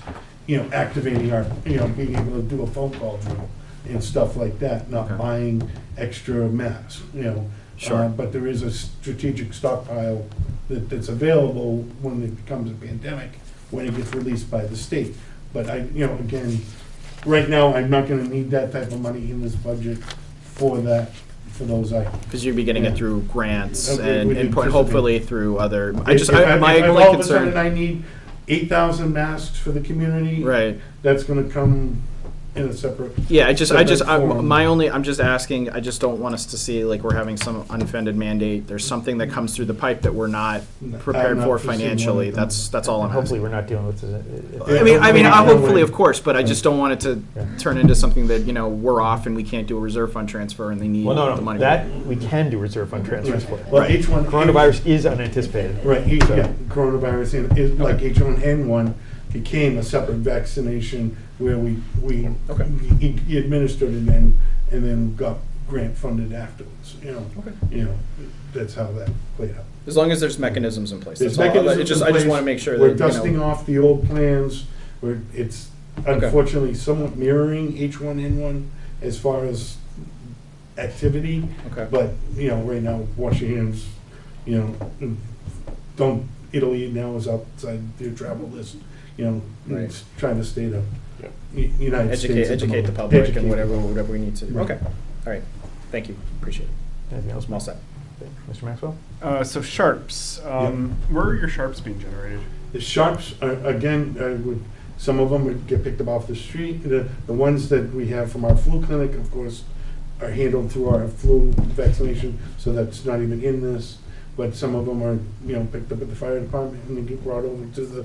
activating our, being able to do a phone call drill and stuff like that, not Okay. buying extra masks, Sure. But there is a strategic stockpile that's available when it becomes a pandemic, when it gets released by the state. But again, right now, I'm not gonna need that type of money in this budget for those items. Because you'd be getting it Yeah. through grants Okay, and we'd input, anticipate. hopefully through other, my If only all of a sudden concern. I need 8,000 masks for the community. Right. That's gonna come in a separate. Yeah, separate form. I'm just asking, I just don't want us to see like we're having some unfunded mandate. There's something that comes through the pipe that we're not prepared I'm not for foreseeing financially. one of them. That's all I'm Hopefully, asking. we're not dealing with it. Hopefully, of course, but I just don't want it to Yeah. turn into something that, we're off and we can't do a reserve fund transfer and they need Well, the no, money. that we can do reserve fund transfers for. Well, H1 Coronavirus is unanticipated. Right, So- yeah, coronavirus is like H1N1 became a separate vaccination where we Okay. he administered it and then got grant funded afterwards. That's how that played out. As long as there's mechanisms in place. There's That's all. mechanisms in I just place. want to make sure We're that, dusting off the old plans. It's Okay. unfortunately somewhat mirroring H1N1 as far as activity. Okay. But, right now, wash your hands, Italy now is outside their travel list, Right. it's trying to stay to Yeah. United States. at Educate the moment. public Educate and the whatever public. we need to. Right. Okay, all right, thank you, appreciate it. Anything else? I'm all set. Mr. Maxwell? So sharps, where are your sharps being generated? The sharps, again, some of them would get picked up off the street. The ones that we have from our flu clinic, of course, are handled through our flu vaccination, so that's not even in this. But some of them are, picked up at the fire department and then get brought over to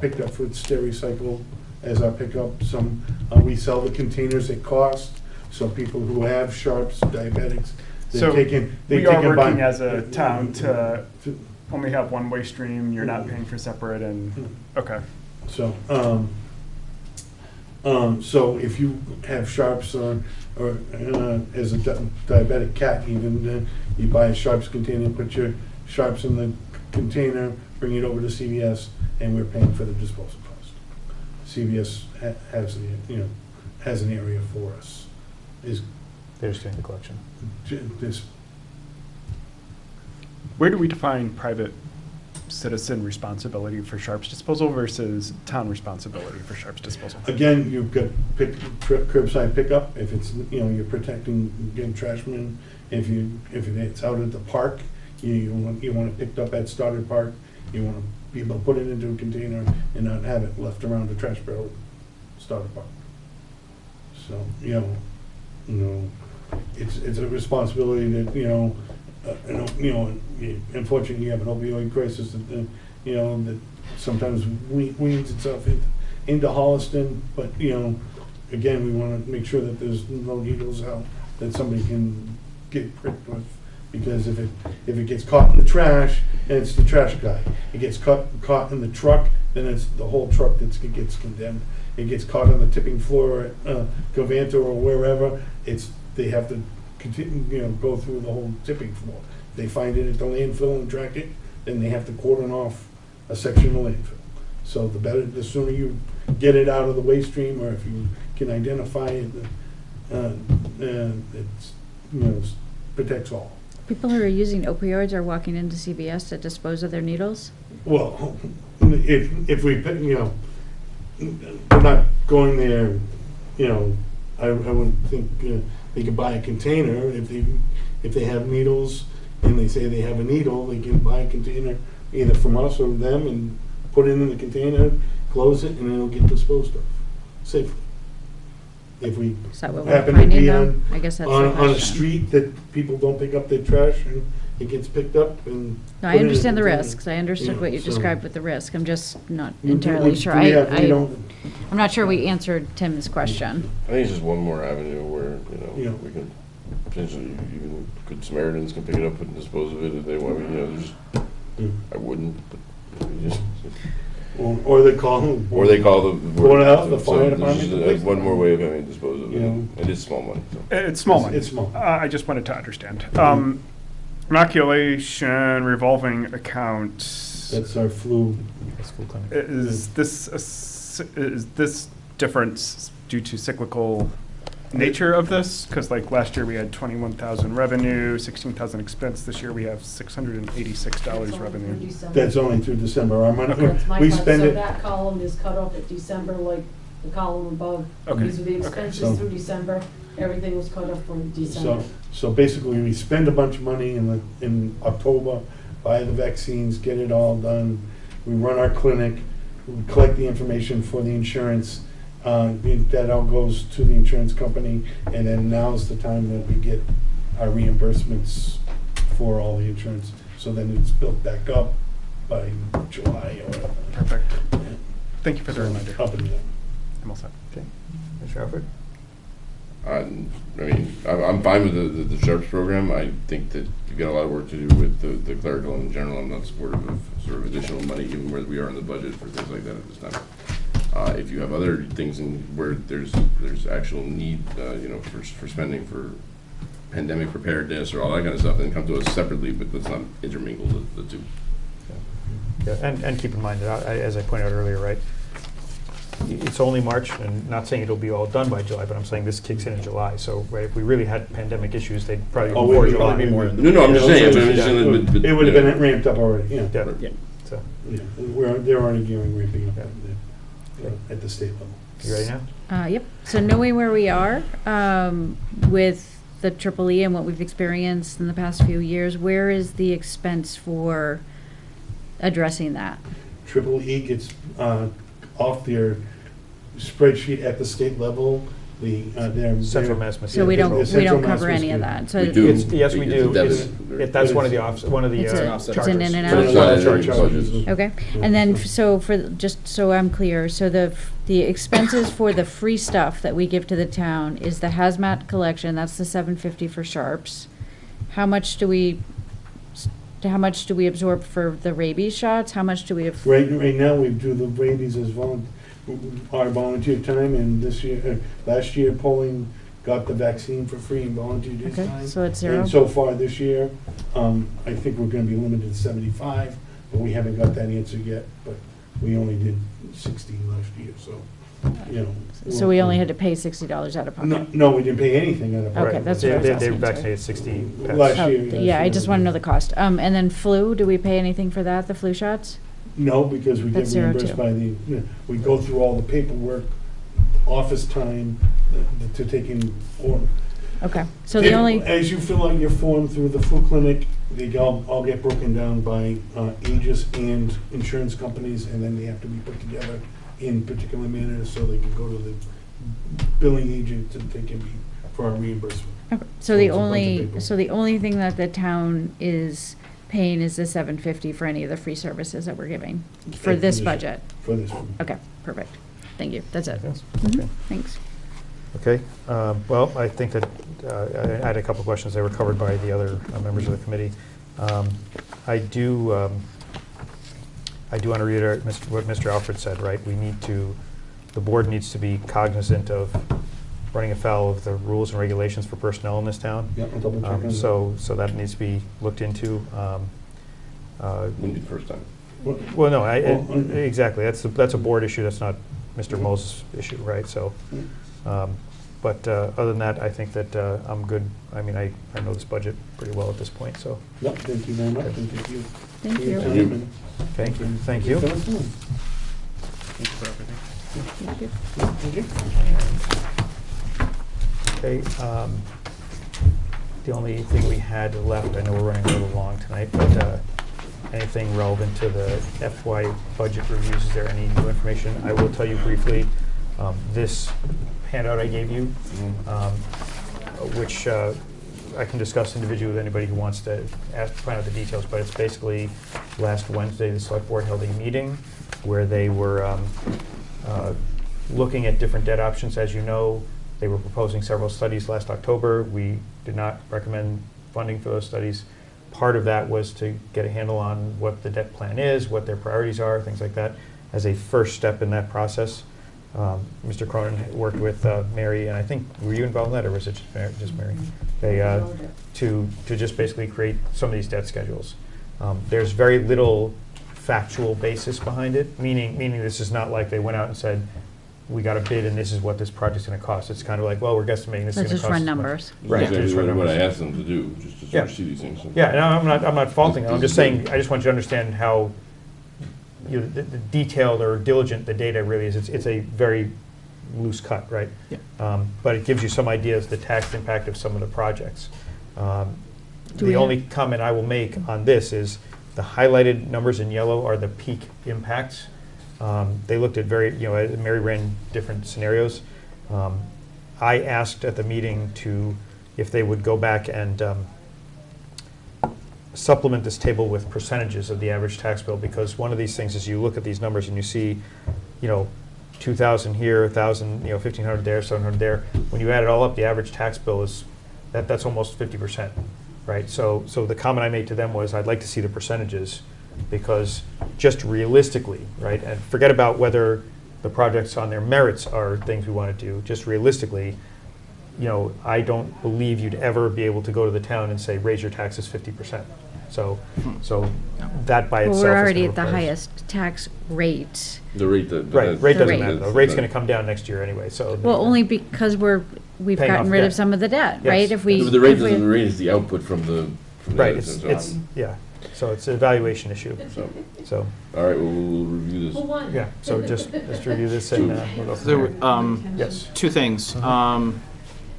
picked up for Stericycle as our pickup. Some, we sell the containers at cost, so people who have sharps, diabetics, So they take we are and buy- working as a town to only have one waste stream, you're not paying for separate and, okay. So, so if you have sharps or as a diabetic cat even, you buy a sharps container, put your sharps in the container, bring it over to CVS, and we're paying for the disposal cost. CVS has has an area for us. They're just doing the collection. This, Where do we define private citizen responsibility for sharps disposal versus town responsibility for sharps disposal? again, you've got curbside pickup, if it's, you're protecting, again, trashmen. If it's out at the park, you want it picked up at Stoddard Park, you want to be able to put it into a container and not have it left around the trash barrel at Stoddard Park. So, it's a responsibility that, unfortunately, you have an opioid crisis that, that sometimes weeds itself into Holliston, but, again, we want to make sure that there's no needles out that somebody can get pricked with, because if it gets caught in the trash, and it's the trash guy, it gets caught in the truck, then it's the whole truck that gets condemned. It gets caught on the tipping floor at Covanta or wherever, they have to continue, go through the whole tipping floor. They find it at the landfill and track it, then they have to cordon off a section of landfill. So the sooner you get it out of the waste stream, or if you can identify it, it's, protects all. People who are using opioids are walking into CVS to dispose of their needles? Well, if we, we're not going there, I would think they could buy a container. If they have needles and they say they have a needle, they can buy a container either from us or them and put it in the container, close it, and it'll get disposed of safely. If we Is that what we're happen to finding be though? on I guess that's the a question. street that people don't pick up their trash, and it gets picked up and. No, put I in understand the container. risks. I understood what you so- described with the risk. I'm just not We- entirely we- sure. we have- we I'm don't- not sure we answered Tim's question. I think it's just one more avenue where, Yeah. we can potentially, even good Samaritans can pick it up and dispose of it if they want, there's, I wouldn't, but you just, Or they call them. or they call the. Go out, the so fire there's department just to fix one it. more way of having to dispose of You it. know. It is small money, so. It's small money. It's small. I just wanted to understand. Inoculation revolving account. That's our flu. That's full clinic. Is this difference due to cyclical nature of this? Because like last year we had 21,000 revenue, 16,000 expense. This year we have $686 revenue. That's only through December. Our money, That's my we cut. spend So it, that column is cut off at December, like the column above. Okay. These are the Okay. expenses So- through December. Everything was cut off from December. so basically we spend a bunch of money in October, buy the vaccines, get it all done. We run our clinic, we collect the information for the insurance. That all goes to the insurance company, and then now's the time that we get our reimbursements for all the insurance. So then it's built back up by July or whatever. Perfect. Thank you for the So, reminder. up and down. I'm all set. Okay. Mr. Alfred? I'm fine with the Sharps program. I think that you've got a lot of work to do with the clerical in general. I'm not supportive of sort of additional money, even where we are in the budget for things like that at this time. If you have other things where there's actual need, for spending for pandemic preparedness or all that kind of stuff, then come to us separately, but let's not intermingle the two. Yeah, and keep in mind that, as I pointed out earlier, right, it's only March, and not saying it'll be all done by July, but I'm saying this kicks in July. So, right, if we really had pandemic issues, they'd probably Oh, before we'd be July. fine. No, I'm just saying. It would have been ramped up already, yeah. Yeah. Yeah. So, Yeah, they're already gearing, ramping up Yeah. at the state level. you ready now? Yep. So knowing where we are with the EEE and what we've experienced in the past few years, where is the expense for addressing that? Triple E gets off their spreadsheet at the state level, their. Central Mass Mosquito So we Control. don't Central cover Mass any of Mosquito. that. So We do. Yes, we do. It's a It's- debit. That's one of the It's a- charges. it's an in and So out? it's not not in charge- the charges. budget. Okay. And then, so just so I'm clear, so the expenses for the free stuff that we give to the town is the hazmat collection, that's the $750 for Sharps. How much do we absorb for the rabies shots? How much do we have? Right now, we do the rabies as our volunteer time, and last year, Pauline got the vaccine for free and volunteered his Okay, time. so it's zero? And so far this year, I think we're gonna be limited to 75, but we haven't got that answer yet, but we only did 60 last year, so, you know. So we only had to pay $60 out of pocket? No, we didn't pay anything out of pocket. Okay, that's They- what I was they- asking, They sorry. vaccinated 60 pets. Last Oh, year. yeah, I just want to know the cost. And then flu, do we pay anything for that, the flu shots? No, because we get That's zero, reimbursed too. by we go through all the paperwork, office time to take in order. Okay, so the only, As you fill out your form through the flu clinic, they all get broken down by ages and insurance companies, and then they have to be put together in particular manners so they can go to the billing agent and they can be for our reimbursement. okay, so the it's a bunch of only, people. so the only thing that the town is paying is the $750 for any of the free services that we're giving for this budget? For this one. Okay, perfect. Thank you, that's it. Yes, Mhm, okay. Thanks. Okay, well, I think that I had a couple of questions. They were covered by the other members of the committee. I do want to reiterate what Mr. Alfred said, right? The board needs to be cognizant of running afoul of the rules and regulations for personnel in this town. Yeah, I'll double check on that. So that needs to be looked into. Wouldn't be the first time. Well, no, Well, exactly. That's a board issue. That's not Mr. Moses' issue, right? So, but other than that, I think that I'm good. I mean, I know this budget pretty well at this point, so. Yep, thank you very much, and thank you. Thank for your you. time Thank you. and- Thank you. Thank you. for your time. Thank you for everything. Thank you. Thank you. Okay, the only thing we had left, I know we're running a little long tonight, but anything relevant to the FY budget reviews, is there any new information? I will tell you briefly, this handout I gave you, which I can discuss individually with anybody who wants to find out the details, but it's basically last Wednesday, the select board held a meeting where they were looking at different debt options. As you know, they were proposing several studies last October. We did not recommend funding for those studies. Part of that was to get a handle on what the debt plan is, what their priorities are, things like that, as a first step in that process. Mr. Cronin worked with Mary, and I think, were you involved in that, or was it just Mary? They, to just basically create some of these debt schedules. There's very little factual basis behind it, meaning this is not like they went out and said, we got a bid and this is what this project's gonna cost. It's kind of like, well, we're guestimating this is gonna Let's cost. just run this much. numbers. Right. Exactly just run what I numbers. asked them to do, just to Yeah. sort of see these things. Yeah, and I'm not faulting them. I'm just saying, I just want you to understand how the detailed or diligent the data really is. It's a very loose cut, right? Yeah. But it gives you some ideas the tax impact of some of the projects. Do we The only have- comment I will make on this is the highlighted numbers in yellow are the peak impacts. They looked at Mary ran different scenarios. I asked at the meeting if they would go back and supplement this table with percentages of the average tax bill, because one of these things is you look at these numbers and you see, 2,000 here, 1,000, 1,500 there, 700 there. When you add it all up, the average tax bill is, that's almost 50%, right? So the comment I made to them was, I'd like to see the percentages, because just realistically, right, and forget about whether the projects on their merits are things we want to do, just realistically, I don't believe you'd ever be able to go to the town and say, raise your taxes 50%. So that by Well, itself we're is already gonna at the require- highest tax rate. The rate that. Right, rate The doesn't rate. matter, though. Rate's gonna come down next year anyway, so. Well, only because we've Paying gotten off rid of debt. some of the debt, Yes. right? If we. The rate if we- doesn't, the rate is the output from the. Right, yeah, so it's an evaluation issue, So, so, all right, well, we'll review this. Who won? yeah, so just review this and we'll go There, from there. Yes. two things.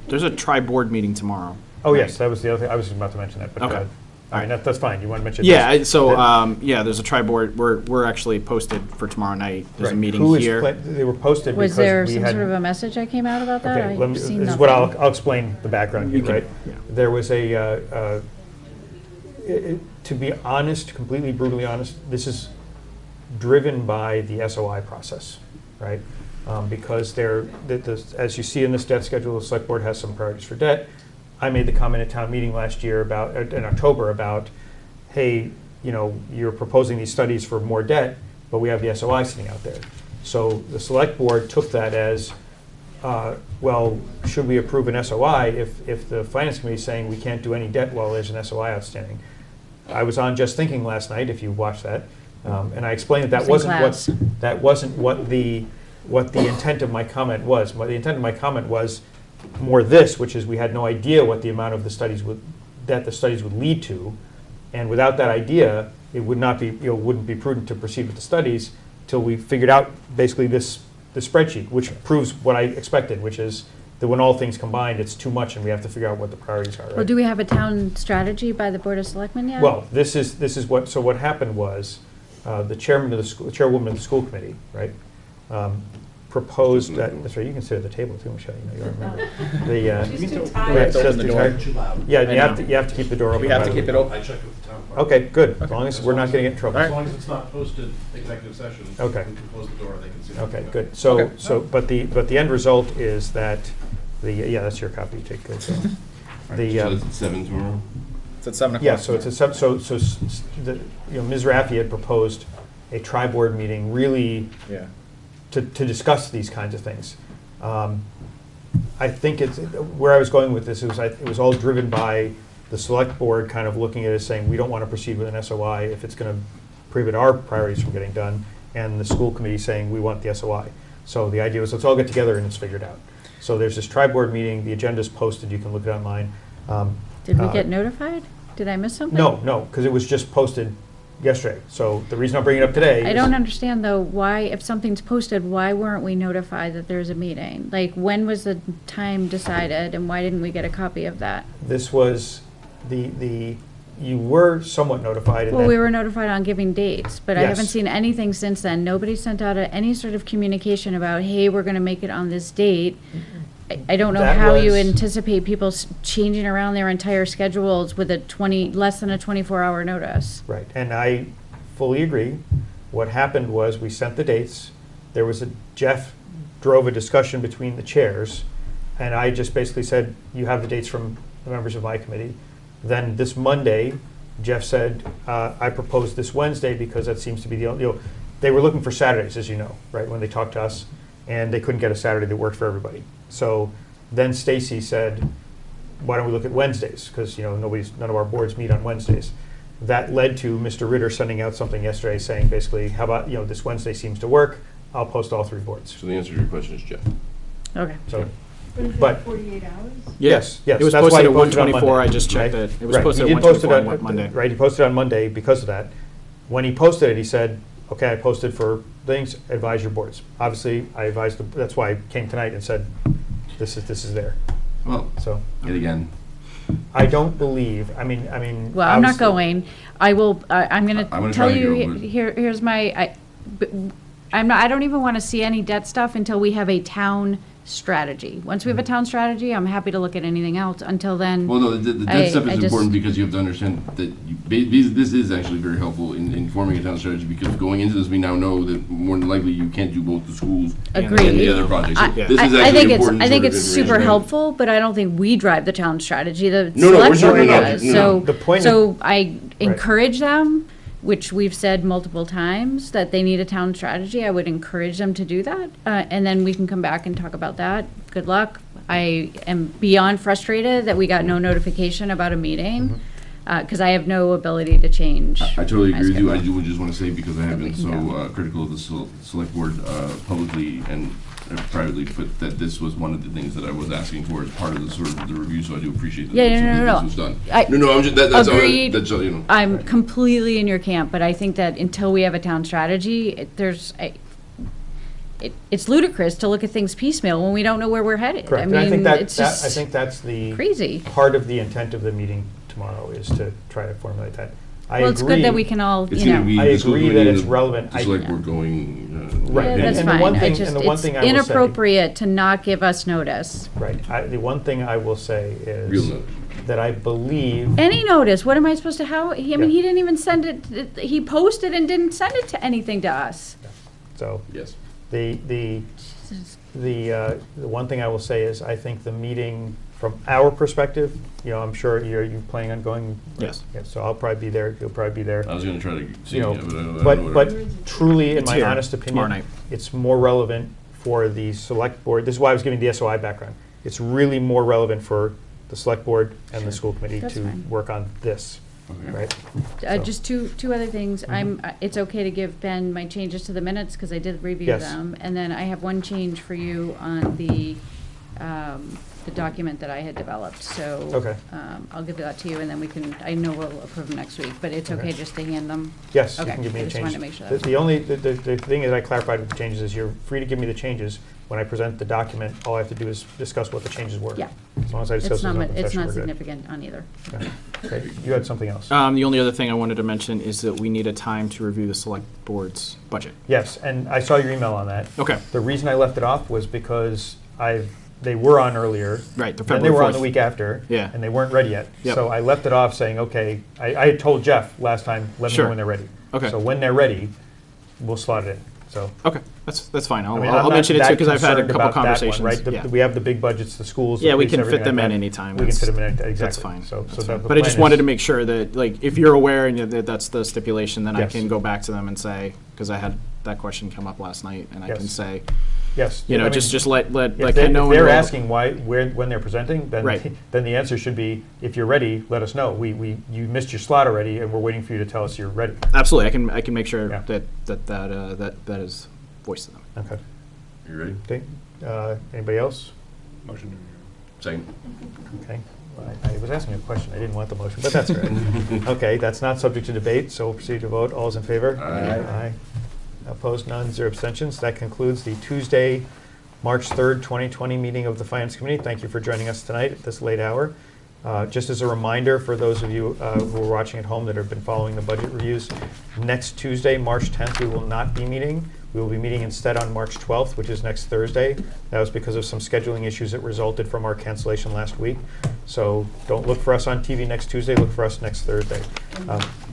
There's a tri-board meeting tomorrow. Oh, yes, that was the other thing, I was about to mention that, but go Okay. ahead. All right, that's fine, you want to mention? Yeah, this? there's a tri-board, we're actually posted for tomorrow night. There's a Right. meeting Who is here. They were posted because Was we there had. some sort of a message that came out about that? Okay, I've seen this is nothing. what I'll explain the background here, You can- right? yeah. There was to be honest, completely brutally honest, this is driven by the SOI process, right? Because as you see in this debt schedule, the select board has some priorities for debt. I made the comment at town meeting last year in October about, hey, you're proposing these studies for more debt, but we have the SOI sitting out there. So the select board took that as, well, should we approve an SOI if the finance committee is saying we can't do any debt while there's an SOI outstanding? I was on Just Thinking last night, if you watched that, and I explained that Was in that wasn't what the intent of my comment was. The intent of my comment was more this, which is we had no idea what the amount of the studies would lead to, and without that idea, it would not be, wouldn't be prudent to proceed with the studies till we figured out basically the spreadsheet, which proves what I expected, which is that when all things combined, it's too much, and we have to figure out what the priorities are. Right? Well, do we have a town strategy by the Board of Selectmen yet? Well, this is what. So what happened was, the chairwoman of the school committee, right, proposed that. That's right. You can sit at the table too, Michelle. You remember. She's too Right, tired. so open the door. Yeah, I you have to keep the door open. We have to by the keep way. it open. I checked with the town. clerk. Okay, good. As long as we're not going to get in trouble. As long as it's not posted executive session. Okay. We can close the door, they can see. Okay, good. So, Okay. but the end result is that that's your copy. Take good. So, So that's at 7 tomorrow? It's at 7 o'clock. yeah. So it's Ms. Raffi had proposed a tri-board meeting, really Yeah. to discuss these kinds of things. I think it's where I was going with this. It was all driven by the select board kind of looking at it saying we don't want to proceed with an SOI if it's going to prevent our priorities from getting done, and the school committee saying we want the SOI. So the idea was let's all get together and it's figured out. So there's this tri-board meeting. The agenda's posted. You can look it online. Did we get notified? Did I miss something? No, because it was just posted yesterday. So the reason I'm bringing it up today I is don't understand, though, why, if something's posted, why weren't we notified that there's a meeting? Like, when was the time decided, and why didn't we get a copy of that? this was you were somewhat notified. And Well, then- we were notified on giving dates, but I haven't Yes. seen anything since then. Nobody sent out any sort of communication about, hey, we're gonna make it on this date. I don't know That how you was- anticipate people changing around their entire schedules with less than a 24-hour notice. Right, and I fully agree. What happened was, we sent the dates, Jeff drove a discussion between the chairs, and I just basically said, you have the dates from the members of my committee. Then this Monday, Jeff said, I proposed this Wednesday because that seems to be the only, they were looking for Saturdays, as you know, right, when they talked to us, and they couldn't get a Saturday that worked for everybody. So then Stacy said, why don't we look at Wednesdays? Because, none of our boards meet on Wednesdays. That led to Mr. Ritter sending out something yesterday saying basically, how about, this Wednesday seems to work, I'll post all 3 boards. So the answer to your question is Jeff. Okay. So, But is But- it 48 hours? yes, It was that's why posted he at posted on 124, Monday, I just checked right? it. It was Right, posted he at did post it 124 on Monday. Right, he posted on Monday because of that. When he posted it, he said, okay, I posted for things, advise your boards. Obviously, I advised, that's why I came tonight and said, this is there. Well, So, yet again, I don't believe, I mean. Well, I'm not obviously- going. I'm I'm gonna gonna tell try to you, go, but- here's my, I don't even want to see any debt stuff until we have a town strategy. Once we have a town strategy, I'm happy to look at anything else. Until then. well, no, the I- debt stuff I is just- important because you have to understand that this is actually very helpful in forming a town strategy, because going into this, we now know that more than likely you can't do both the schools and Agreed. the other projects. So I- this is I actually think important. I think sort of it's super information. helpful, but I don't think we drive the town strategy. The No, we're select certainly board not. does. No, no. So, The point so I encourage them, which we've said multiple times, that they need a town strategy. I would encourage them to do that, and then we can come back and talk about that. Good luck. I am beyond frustrated that we got no notification about a meeting, because I have no ability to change. I totally my agree with you. I schedule. would just want to say, because I have we been can so go. critical of the select board publicly and privately, but that this was one of the things that I was asking for as part of the sort of the review, so I do appreciate that Yeah, some no, of no, this no. was done. I- No, I'm just, that's all, Agreed. that's all, you know. I'm completely in your camp, but I think that until we have a town strategy, it's ludicrous to look at things piecemeal when we don't know where we're headed. Correct, I and I think mean, that, it's I just think that's the. crazy. Part of the intent of the meeting tomorrow is to try to formulate that. I Well, it's good that we agree- can all, It's you gonna know. be I the school agree committee that and it's relevant. The select board going. Right, Yeah, and- that's and the fine. one I thing- just, and the one it's thing I will say- inappropriate to not give us notice. Right, the one thing I will say Real is notice. that I believe, Any notice, what am I supposed to, I mean, Yeah. he didn't even send it, he posted and didn't send it to anything to us. so, Yes. the one thing I will say is, I think the meeting, from our perspective, I'm sure you planning on going? Yes. Yeah, so I'll probably be there, you'll probably be there. I was gonna try to see, You know, yeah, but I don't know. But truly, in It's my here, honest tomorrow opinion, night. it's more relevant for the select board. This is why I was giving the SOI background. It's really more relevant for the select board and the school committee That's to fine. work on this, Okay. right? So- Just two other things. It's okay to give Ben my changes to the minutes, because I did review Yes. them. And then I have one change for you on the document that I had developed, so. Okay. I'll give that to you, and then I know we'll approve them next week, but it's okay Okay. just to hand them. Yes, you Okay, can give me I a just change. wanted to make sure The- that The only, the thing that I clarified with the changes is you're free to give me the changes. When I present the document, all I have to do is discuss what the changes were. Yeah. As long as I discuss It's those in not, open it's session, not we're good. significant on either. Okay. Okay, you had something else? The only other thing I wanted to mention is that we need a time to review the select board's budget. Yes, and I saw your email on that. Okay. The reason I left it off was because they were on earlier. Right, the Then they February were on 4th. the week after. Yeah. And they weren't ready yet. Yep. So I left it off saying, okay, I had told Jeff last time, let me Sure. know when they're ready. Okay. So when they're ready, we'll slot it in, so. Okay, that's fine. I'll I mean, I'm I'll not mention it too, that because I've had a concerned couple about that one, conversations. right? Yeah. We have the big budgets, the schools. the Yeah, we police, can everything fit them like in that. anytime. We can fit them in, That's exactly. fine. So That's the fine. But I just plan wanted is- to make sure that, like, if you're aware and that that's the stipulation, then I Yes. can go back to them and say, because I had that question come up last night, and I can Yes. say, Yes. you know, I mean, just let If Ken know. if when they're we're- asking when they're presenting, then, Right. then the answer should be, if you're ready, let us know. You missed your slot already, and we're waiting for you to tell us you're ready. Absolutely, I can make sure Yeah. that is voiced to them. Okay. You ready? Okay. Anybody else? Motion. Second. Okay. Well, I was asking a question. I didn't want the motion, but that's all right. Okay, that's not subject to debate, so we'll proceed to vote. All's in favor? Aye. Aye. Opposed, none, 0 abstentions. That concludes the Tuesday, March 3rd, 2020 meeting of the Finance Committee. Thank you for joining us tonight at this late hour. Just as a reminder for those of you who are watching at home that have been following the budget reviews, next Tuesday, March 10th, we will not be meeting. We will be meeting instead on March 12th, which is next Thursday. That was because of some scheduling issues that resulted from our cancellation last week. So don't look for us on TV next Tuesday, look for us next Thursday. And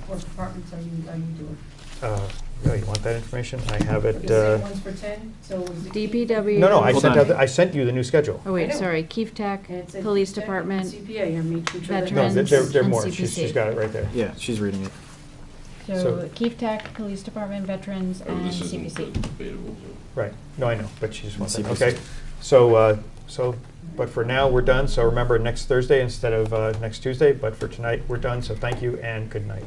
what departments are you doing? Oh, you want that information? I have it. The same ones for 10, so is it? DPW. No, I Hold sent on. I sent you the new schedule. Oh, I wait, know. sorry, Keefe Tech, And it said Police tech, Department, CPA, you're making sure that. No, Veterans. they're and more. CPC. She's got it right there. Yeah, she's reading it. so So- Keefe Tech, Police Department, Veterans, Oh, and this isn't CPC. debatable, so. Right. No, I know, but she just wants that. CPC. Okay. So, but for now, we're done. So remember, next Thursday instead of next Tuesday. But for tonight, we're done. So thank you and good night.